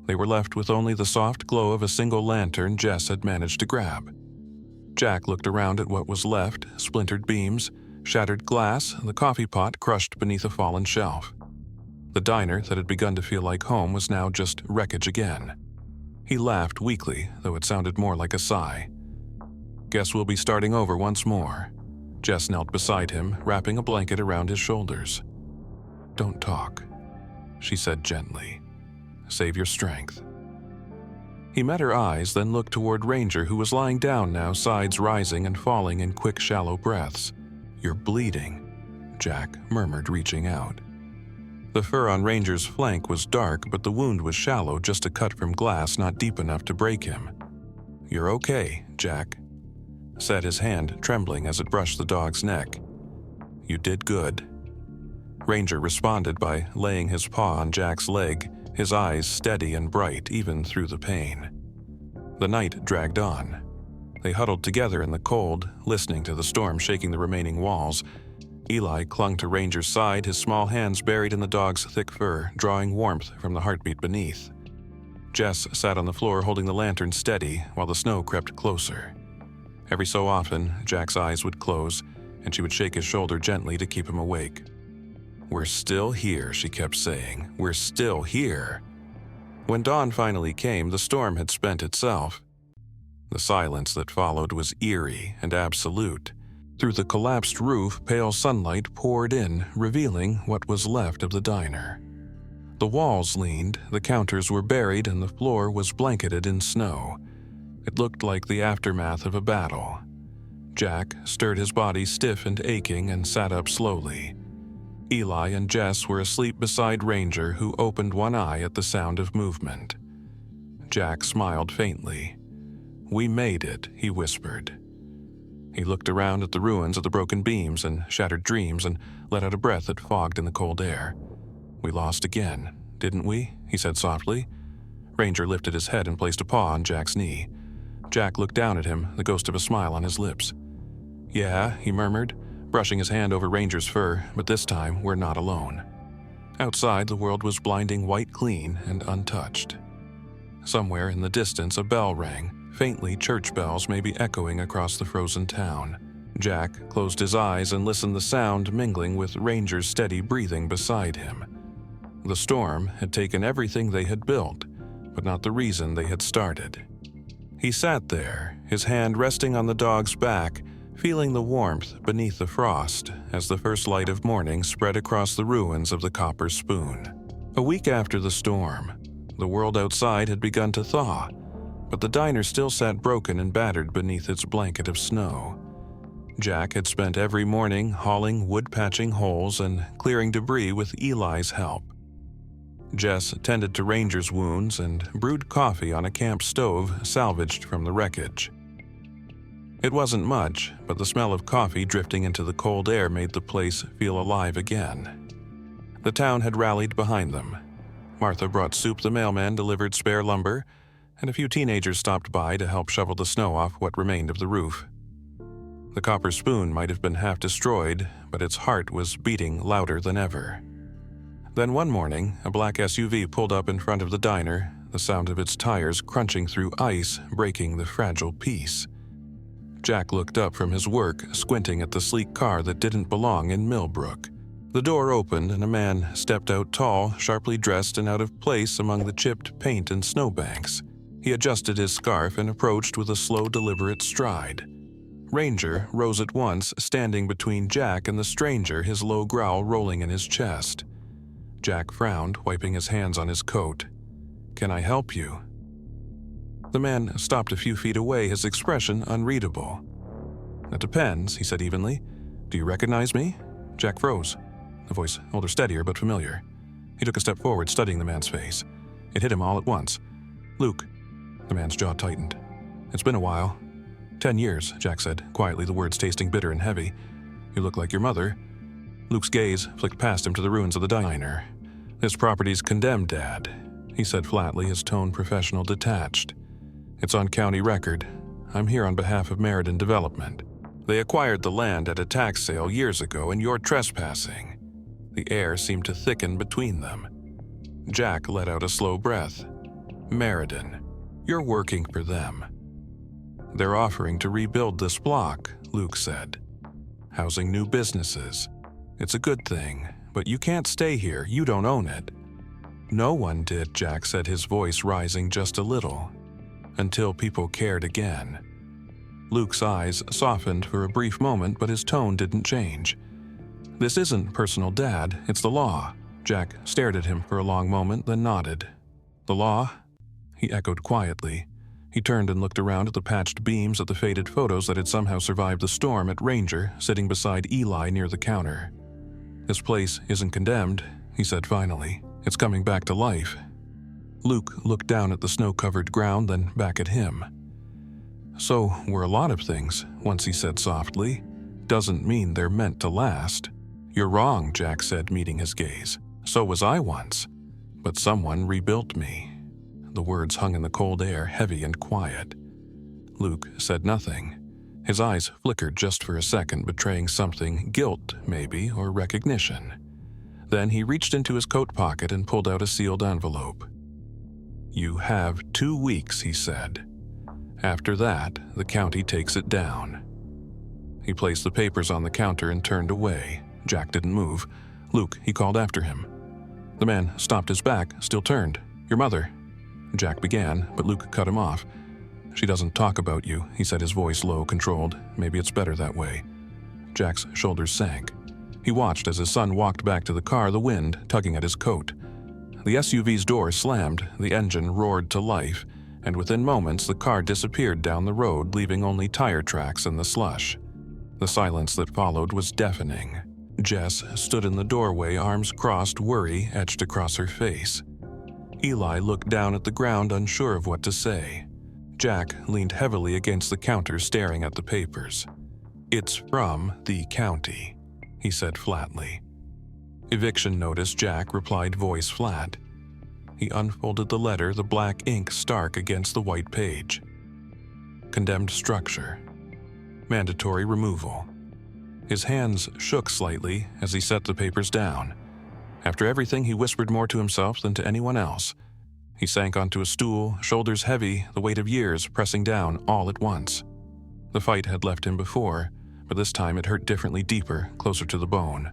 They were left with only the soft glow of a single lantern Jess had managed to grab. Jack looked around at what was left: splintered beams, shattered glass, the coffee pot crushed beneath a fallen shelf. The diner that had begun to feel like home was now just wreckage again. He laughed weakly, though it sounded more like a sigh. "Guess we'll be starting over once more." Jess knelt beside him, wrapping a blanket around his shoulders. "Don't talk," she said gently. "Save your strength." He met her eyes, then looked toward Ranger, who was lying down now, sides rising and falling in quick, shallow breaths. "You're bleeding," Jack murmured, reaching out. The fur on Ranger's flank was dark, but the wound was shallow, just a cut from glass, not deep enough to break him. "You're okay," Jack said, his hand trembling as it brushed the dog's neck. "You did good." Ranger responded by laying his paw on Jack's leg, his eyes steady and bright even through the pain. The night dragged on. They huddled together in the cold, listening to the storm shaking the remaining walls. Eli clung to Ranger's side, his small hands buried in the dog's thick fur, drawing warmth from the heartbeat beneath. Jess sat on the floor holding the lantern steady while the snow crept closer. Every so often, Jack's eyes would close, and she would shake his shoulder gently to keep him awake. "We're still here," she kept saying. "We're still here." When dawn finally came, the storm had spent itself. The silence that followed was eerie and absolute. Through the collapsed roof, pale sunlight poured in, revealing what was left of the diner. The walls leaned, the counters were buried, and the floor was blanketed in snow. It looked like the aftermath of a battle. Jack stirred his body stiff and aching and sat up slowly. Eli and Jess were asleep beside Ranger, who opened one eye at the sound of movement. Jack smiled faintly. "We made it," he whispered. He looked around at the ruins of the broken beams and shattered dreams and let out a breath that fogged in the cold air. "We lost again, didn't we?" he said softly. Ranger lifted his head and placed a paw on Jack's knee. Jack looked down at him, the ghost of a smile on his lips. "Yeah," he murmured, brushing his hand over Ranger's fur, "but this time we're not alone." Outside, the world was blinding white clean and untouched. Somewhere in the distance, a bell rang, faintly church bells maybe echoing across the frozen town. Jack closed his eyes and listened, the sound mingling with Ranger's steady breathing beside him. The storm had taken everything they had built, but not the reason they had started. He sat there, his hand resting on the dog's back, feeling the warmth beneath the frost as the first light of morning spread across the ruins of the Copper Spoon. A week after the storm, the world outside had begun to thaw, but the diner still sat broken and battered beneath its blanket of snow. Jack had spent every morning hauling wood, patching holes and clearing debris with Eli's help. Jess tended to Ranger's wounds and brewed coffee on a camp stove salvaged from the wreckage. It wasn't much, but the smell of coffee drifting into the cold air made the place feel alive again. The town had rallied behind them. Martha brought soup, the mailman delivered spare lumber, and a few teenagers stopped by to help shovel the snow off what remained of the roof. The Copper Spoon might have been half destroyed, but its heart was beating louder than ever. Then one morning, a black SUV pulled up in front of the diner, the sound of its tires crunching through ice, breaking the fragile peace. Jack looked up from his work, squinting at the sleek car that didn't belong in Millbrook. The door opened and a man stepped out, tall, sharply dressed and out of place among the chipped paint and snowbanks. He adjusted his scarf and approached with a slow, deliberate stride. Ranger rose at once, standing between Jack and the stranger, his low growl rolling in his chest. Jack frowned, wiping his hands on his coat. "Can I help you?" The man stopped a few feet away, his expression unreadable. "It depends," he said evenly. "Do you recognize me?" Jack froze, the voice older, steadier, but familiar. He took a step forward, studying the man's face. It hit him all at once. "Luke." The man's jaw tightened. "It's been a while." 10 years, Jack said, quietly, the words tasting bitter and heavy. "You look like your mother." Luke's gaze flicked past him to the ruins of the diner. "This property's condemned, Dad," he said flatly, his tone professional, detached. It's on county record. I'm here on behalf of Meriden Development. They acquired the land at a tax sale years ago, and you're trespassing." The air seemed to thicken between them. Jack let out a slow breath. "Meriden, you're working for them." "They're offering to rebuild this block," Luke said. "Housing new businesses. It's a good thing, but you can't stay here. You don't own it." "No one did," Jack said, his voice rising just a little. "Until people cared again." Luke's eyes softened for a brief moment, but his tone didn't change. "This isn't personal, Dad. It's the law." Jack stared at him for a long moment, then nodded. "The law?" He echoed quietly. He turned and looked around at the patched beams, at the faded photos that had somehow survived the storm, at Ranger, sitting beside Eli near the counter. "This place isn't condemned," he said finally. "It's coming back to life." Luke looked down at the snow-covered ground, then back at him. "So were a lot of things," once he said softly. "Doesn't mean they're meant to last." "You're wrong," Jack said, meeting his gaze. "So was I once. But someone rebuilt me." The words hung in the cold air, heavy and quiet. Luke said nothing. His eyes flickered just for a second, betraying something, guilt maybe, or recognition. Then he reached into his coat pocket and pulled out a sealed envelope. "You have 2 weeks," he said. "After that, the county takes it down." He placed the papers on the counter and turned away. Jack didn't move. "Luke," he called after him. The man stopped his back, still turned. "Your mother," Jack began, but Luke cut him off. "She doesn't talk about you," he said, his voice low, controlled. "Maybe it's better that way." Jack's shoulders sank. He watched as his son walked back to the car, the wind tugging at his coat. The SUV's door slammed, the engine roared to life, and within moments the car disappeared down the road, leaving only tire tracks in the slush. The silence that followed was deafening. Jess stood in the doorway, arms crossed, worry etched across her face. Eli looked down at the ground, unsure of what to say. Jack leaned heavily against the counter, staring at the papers. "It's from the county," he said flatly. "Eviction notice," Jack replied, voice flat. He unfolded the letter, the black ink stark against the white page. "Condemned structure. Mandatory removal." His hands shook slightly as he set the papers down. After everything, he whispered more to himself than to anyone else. He sank onto a stool, shoulders heavy, the weight of years pressing down all at once. The fight had left him before, but this time it hurt differently, deeper, closer to the bone.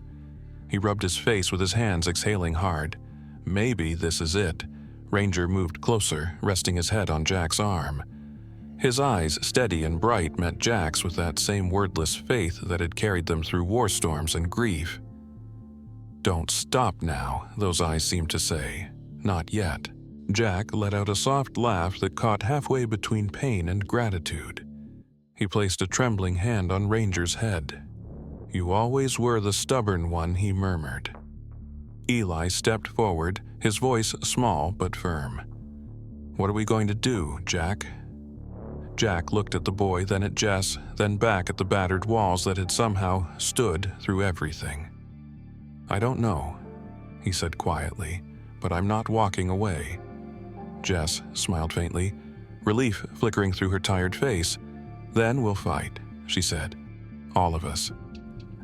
He rubbed his face with his hands, exhaling hard. Maybe this is it. Ranger moved closer, resting his head on Jack's arm. His eyes, steady and bright, met Jack's with that same wordless faith that had carried them through war storms and grief. "Don't stop now," those eyes seemed to say. "Not yet." Jack let out a soft laugh that caught halfway between pain and gratitude. He placed a trembling hand on Ranger's head. "You always were the stubborn one," he murmured. Eli stepped forward, his voice small but firm. "What are we going to do, Jack?" Jack looked at the boy, then at Jess, then back at the battered walls that had somehow stood through everything. "I don't know," he said quietly, "but I'm not walking away." Jess smiled faintly, relief flickering through her tired face. "Then we'll fight," she said. "All of us."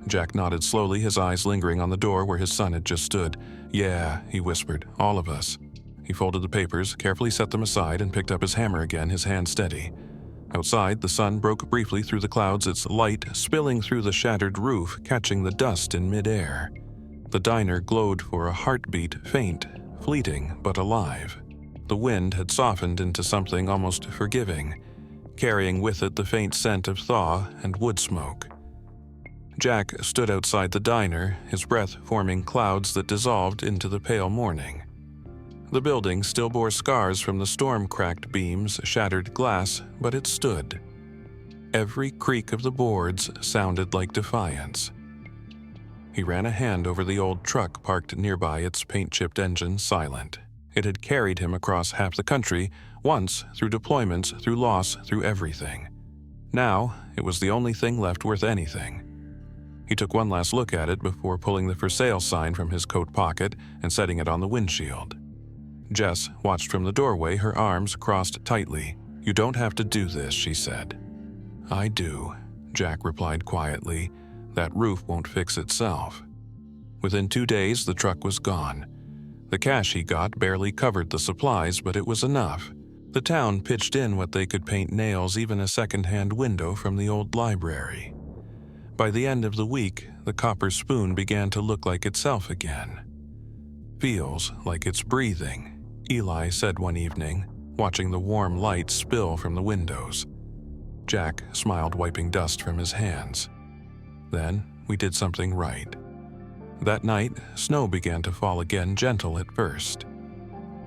Jack nodded slowly, his eyes lingering on the door where his son had just stood. "Yeah," he whispered, "all of us." He folded the papers, carefully set them aside, and picked up his hammer again, his hand steady. Outside, the sun broke briefly through the clouds, its light spilling through the shattered roof, catching the dust in midair. The diner glowed for a heartbeat, faint, fleeting, but alive. The wind had softened into something almost forgiving, carrying with it the faint scent of thaw and wood smoke. Jack stood outside the diner, his breath forming clouds that dissolved into the pale morning. The building still bore scars from the storm-cracked beams, shattered glass, but it stood. Every creak of the boards sounded like defiance. He ran a hand over the old truck parked nearby, its paint-chipped engine silent. It had carried him across half the country, once through deployments, through loss, through everything. Now, it was the only thing left worth anything. He took one last look at it before pulling the for sale sign from his coat pocket and setting it on the windshield. Jess watched from the doorway, her arms crossed tightly. "You don't have to do this," she said. "I do," Jack replied quietly. "That roof won't fix itself." Within 2 days, the truck was gone. The cash he got barely covered the supplies, but it was enough. The town pitched in what they could paint nails, even a second-hand window from the old library. By the end of the week, the copper spoon began to look like itself again. "Feels like it's breathing," Eli said one evening, watching the warm light spill from the windows. Jack smiled, wiping dust from his hands. "Then we did something right." That night, snow began to fall again, gentle at first.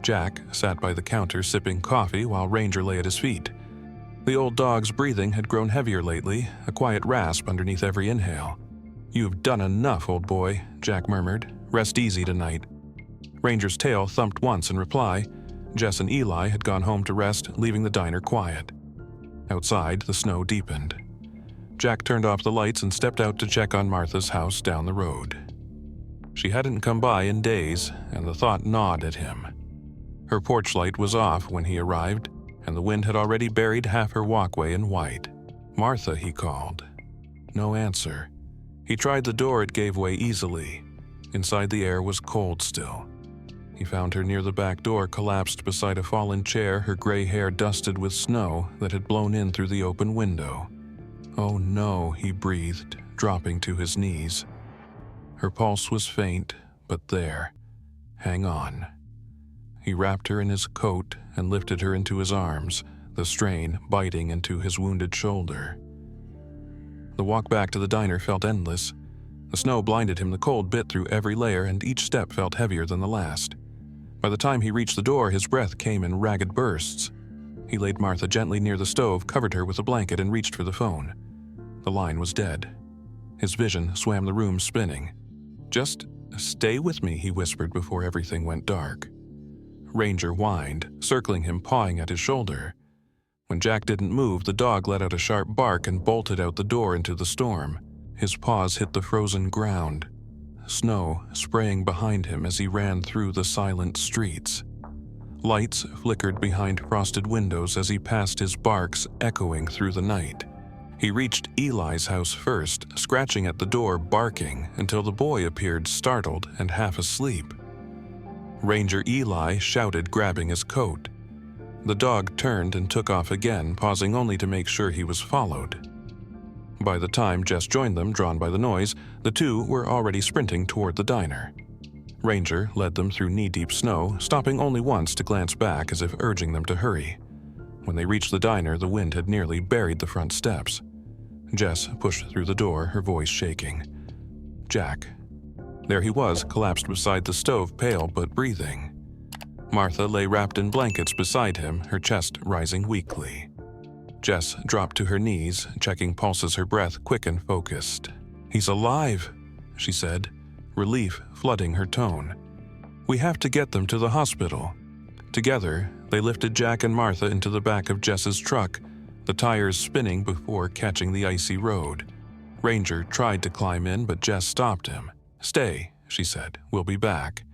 Jack sat by the counter sipping coffee while Ranger lay at his feet. The old dog's breathing had grown heavier lately, a quiet rasp underneath every inhale. "You've done enough, old boy," Jack murmured. "Rest easy tonight." Ranger's tail thumped once in reply. Jess and Eli had gone home to rest, leaving the diner quiet. Outside, the snow deepened. Jack turned off the lights and stepped out to check on Martha's house down the road. She hadn't come by in days, and the thought gnawed at him. Her porch light was off when he arrived, and the wind had already buried half her walkway in white. "Martha," he called. No answer. He tried the door, it gave way easily. Inside, the air was cold still. He found her near the back door, collapsed beside a fallen chair, her gray hair dusted with snow that had blown in through the open window. "Oh no," he breathed, dropping to his knees. Her pulse was faint, but there. "Hang on." He wrapped her in his coat and lifted her into his arms, the strain biting into his wounded shoulder. The walk back to the diner felt endless. The snow blinded him, the cold bit through every layer, and each step felt heavier than the last. By the time he reached the door, his breath came in ragged bursts. He laid Martha gently near the stove, covered her with a blanket, and reached for the phone. The line was dead. His vision swam the room, spinning. "Just stay with me," he whispered before everything went dark. Ranger whined, circling him, pawing at his shoulder. When Jack didn't move, the dog let out a sharp bark and bolted out the door into the storm. His paws hit the frozen ground, snow spraying behind him as he ran through the silent streets. Lights flickered behind frosted windows as he passed, his barks echoing through the night. He reached Eli's house first, scratching at the door, barking, until the boy appeared, startled and half asleep. Ranger Eli shouted, grabbing his coat. The dog turned and took off again, pausing only to make sure he was followed. By the time Jess joined them, drawn by the noise, the two were already sprinting toward the diner. Ranger led them through knee-deep snow, stopping only once to glance back as if urging them to hurry. When they reached the diner, the wind had nearly buried the front steps. Jess pushed through the door, her voice shaking. "Jack." There he was, collapsed beside the stove, pale but breathing. Martha lay wrapped in blankets beside him, her chest rising weakly. Jess dropped to her knees, checking pulses, her breath quick and focused. "He's alive," she said, relief flooding her tone. "We have to get them to the hospital." Together, they lifted Jack and Martha into the back of Jess's truck, the tires spinning before catching the icy road. Ranger tried to climb in, but Jess stopped him. "Stay," she said. "We'll be back."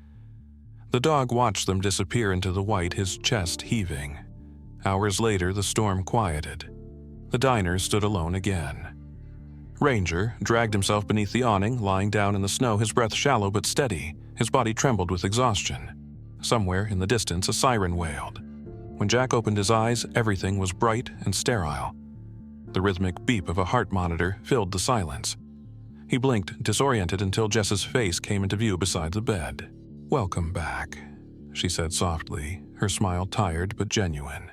The dog watched them disappear into the white, his chest heaving. Hours later, the storm quieted. The diner stood alone again. Ranger dragged himself beneath the awning, lying down in the snow, his breath shallow but steady. His body trembled with exhaustion. Somewhere in the distance, a siren wailed. When Jack opened his eyes, everything was bright and sterile. The rhythmic beep of a heart monitor filled the silence. He blinked, disoriented, until Jess's face came into view beside the bed. "Welcome back," she said softly, her smile tired but genuine.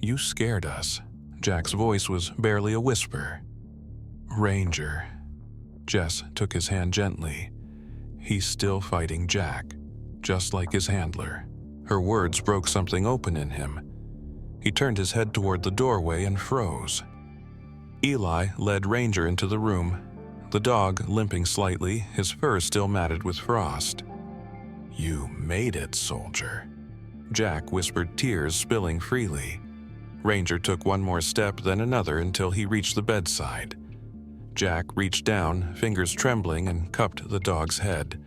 "You scared us." Jack's voice was barely a whisper. "Ranger." Jess took his hand gently. "He's still fighting Jack, just like his handler." Her words broke something open in him. He turned his head toward the doorway and froze. Eli led Ranger into the room, the dog limping slightly, his fur still matted with frost. "You made it, soldier." Jack whispered, tears spilling freely. Ranger took one more step, then another, until he reached the bedside. Jack reached down, fingers trembling, and cupped the dog's head.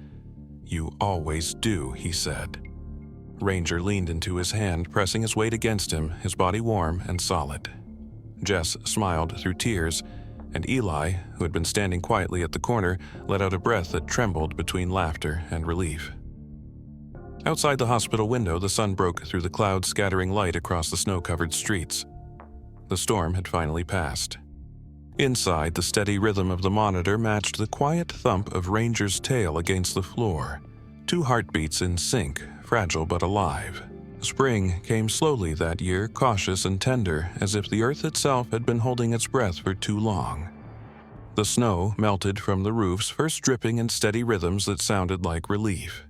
"You always do," he said. Ranger leaned into his hand, pressing his weight against him, his body warm and solid. Jess smiled through tears, and Eli, who had been standing quietly at the corner, let out a breath that trembled between laughter and relief. Outside the hospital window, the sun broke through the clouds, scattering light across the snow-covered streets. The storm had finally passed. Inside, the steady rhythm of the monitor matched the quiet thump of Ranger's tail against the floor. 2 heartbeats in sync, fragile but alive. Spring came slowly that year, cautious and tender, as if the earth itself had been holding its breath for too long. The snow melted from the roofs, first dripping in steady rhythms that sounded like relief.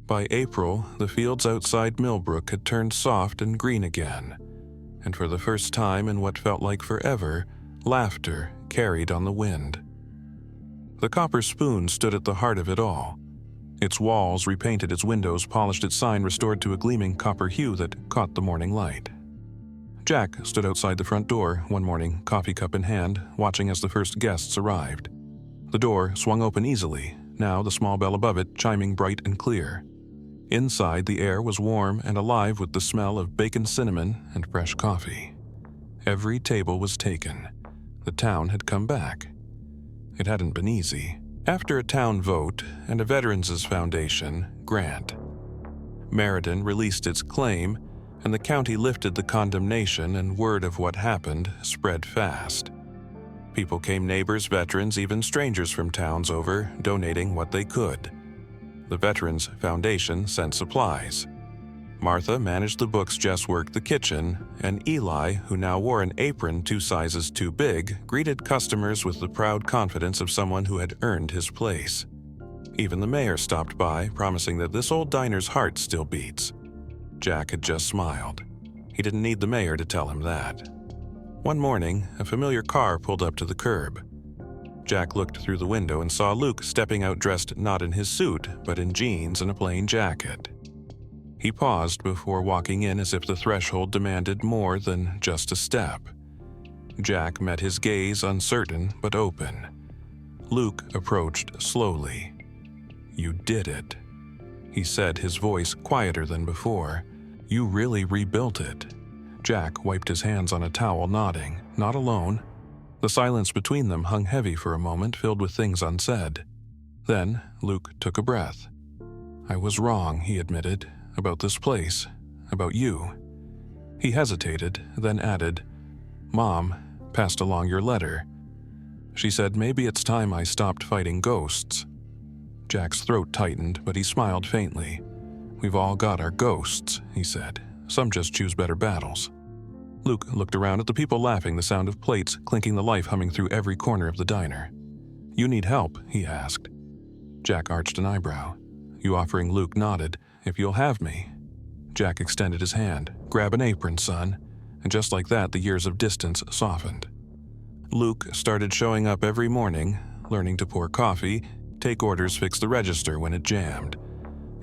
By April, the fields outside Millbrook had turned soft and green again, and for the first time in what felt like forever, laughter carried on the wind. The Copper Spoon stood at the heart of it all. Its walls repainted, its windows polished, its sign restored to a gleaming copper hue that caught the morning light. Jack stood outside the front door one morning, coffee cup in hand, watching as the first guests arrived. The door swung open easily, now the small bell above it chiming bright and clear. Inside, the air was warm and alive with the smell of bacon cinnamon and fresh coffee. Every table was taken. The town had come back. It hadn't been easy. After a town vote and a Veterans' Foundation grant, Meriden released its claim, and the county lifted the condemnation, and word of what happened spread fast. People came, neighbors, veterans, even strangers from towns over, donating what they could. The Veterans Foundation sent supplies. Martha managed the books, Jess worked the kitchen, and Eli, who now wore an apron 2 sizes too big, greeted customers with the proud confidence of someone who had earned his place. Even the mayor stopped by, promising that this old diner's heart still beats. Jack had just smiled. He didn't need the mayor to tell him that. One morning, a familiar car pulled up to the curb. Jack looked through the window and saw Luke stepping out dressed not in his suit, but in jeans and a plain jacket. He paused before walking in as if the threshold demanded more than just a step. Jack met his gaze, uncertain but open. Luke approached slowly. "You did it," he said, his voice quieter than before. "You really rebuilt it." Jack wiped his hands on a towel, nodding. Not alone. The silence between them hung heavy for a moment, filled with things unsaid. Then Luke took a breath. "I was wrong," he admitted, "about this place, about you." He hesitated, then added, "Mom passed along your letter. She said maybe it's time I stopped fighting ghosts." Jack's throat tightened, but he smiled faintly. "We've all got our ghosts," he said. "Some just choose better battles." Luke looked around at the people laughing, the sound of plates clinking, the life humming through every corner of the diner. "You need help?" he asked. Jack arched an eyebrow. "You offering?" Luke nodded. "If you'll have me." Jack extended his hand. "Grab an apron, son." And just like that, the years of distance softened. Luke started showing up every morning, learning to pour coffee, take orders, fix the register when it jammed.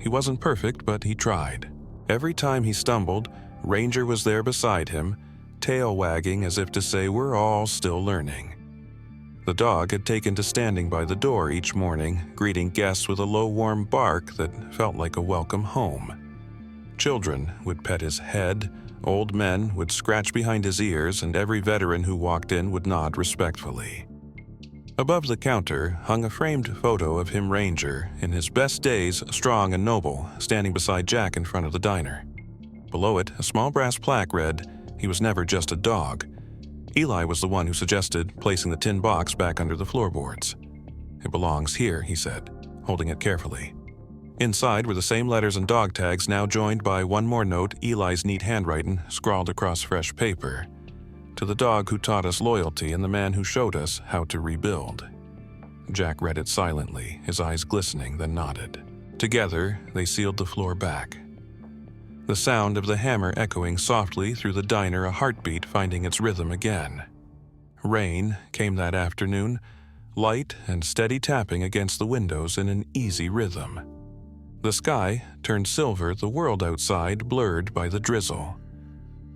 He wasn't perfect, but he tried. Every time he stumbled, Ranger was there beside him, tail wagging as if to say, "We're all still learning." The dog had taken to standing by the door each morning, greeting guests with a low, warm bark that felt like a welcome home. Children would pet his head, old men would scratch behind his ears, and every veteran who walked in would nod respectfully. Above the counter hung a framed photo of him, Ranger, in his best days, strong and noble, standing beside Jack in front of the diner. Below it, a small brass plaque read, "He was never just a dog." Eli was the one who suggested placing the tin box back under the floorboards. "It belongs here," he said, holding it carefully. Inside were the same letters and dog tags, now joined by one more note, Eli's neat handwriting, scrawled across fresh paper. "To the dog who taught us loyalty and the man who showed us how to rebuild." Jack read it silently, his eyes glistening, then nodded. Together, they sealed the floor back. The sound of the hammer echoing softly through the diner, a heartbeat finding its rhythm again. Rain came that afternoon, light and steady tapping against the windows in an easy rhythm. The sky turned silver, the world outside blurred by the drizzle.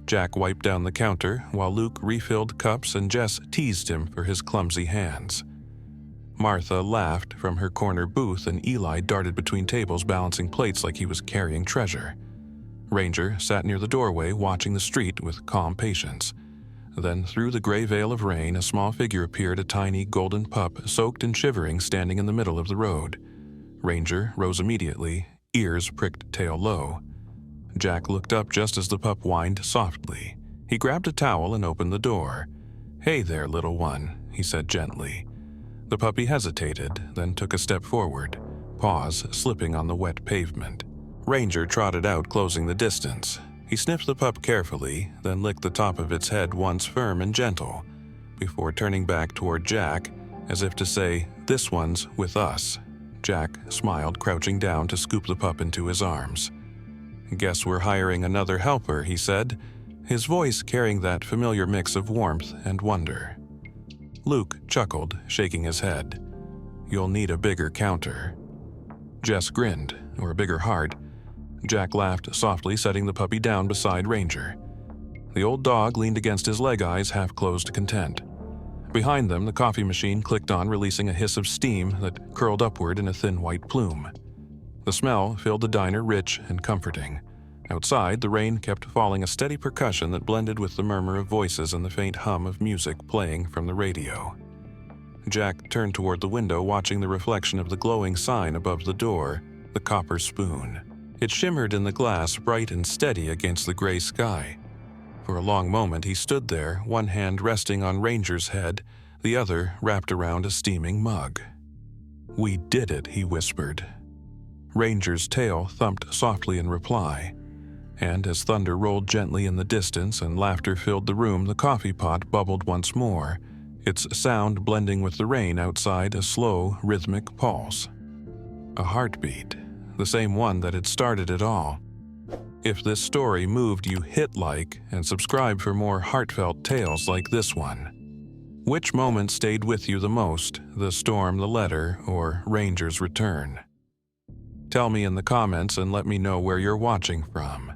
Jack wiped down the counter while Luke refilled cups and Jess teased him for his clumsy hands. Martha laughed from her corner booth and Eli darted between tables balancing plates like he was carrying treasure. Ranger sat near the doorway watching the street with calm patience. Then through the gray veil of rain, a small figure appeared, a tiny golden pup, soaked and shivering, standing in the middle of the road. Ranger rose immediately, ears pricked tail low. Jack looked up just as the pup whined softly. He grabbed a towel and opened the door. "Hey there, little one," he said gently. The puppy hesitated, then took a step forward, paws slipping on the wet pavement. Ranger trotted out, closing the distance. He sniffed the pup carefully, then licked the top of its head once firm and gentle, before turning back toward Jack, as if to say, "This one's with us." Jack smiled, crouching down to scoop the pup into his arms. "Guess we're hiring another helper," he said, his voice carrying that familiar mix of warmth and wonder. Luke chuckled, shaking his head. "You'll need a bigger counter." Jess grinned, or a bigger heart. Jack laughed softly, setting the puppy down beside Ranger. The old dog leaned against his leg, eyes half-closed, content. Behind them, the coffee machine clicked on, releasing a hiss of steam that curled upward in a thin white plume. The smell filled the diner, rich and comforting. Outside, the rain kept falling, a steady percussion that blended with the murmur of voices and the faint hum of music playing from the radio. Jack turned toward the window, watching the reflection of the glowing sign above the door, the copper spoon. It shimmered in the glass, bright and steady against the gray sky. For a long moment he stood there, one hand resting on Ranger's head, the other wrapped around a steaming mug. "We did it," he whispered. Ranger's tail thumped softly in reply, and as thunder rolled gently in the distance and laughter filled the room, the coffee pot bubbled once more, its sound blending with the rain outside, a slow, rhythmic pulse. A heartbeat, the same one that had started it all. If this story moved you, hit like and subscribe for more heartfelt tales like this one. Which moment stayed with you the most, the storm, the letter, or Ranger's return? Tell me in the comments and let me know where you're watching from.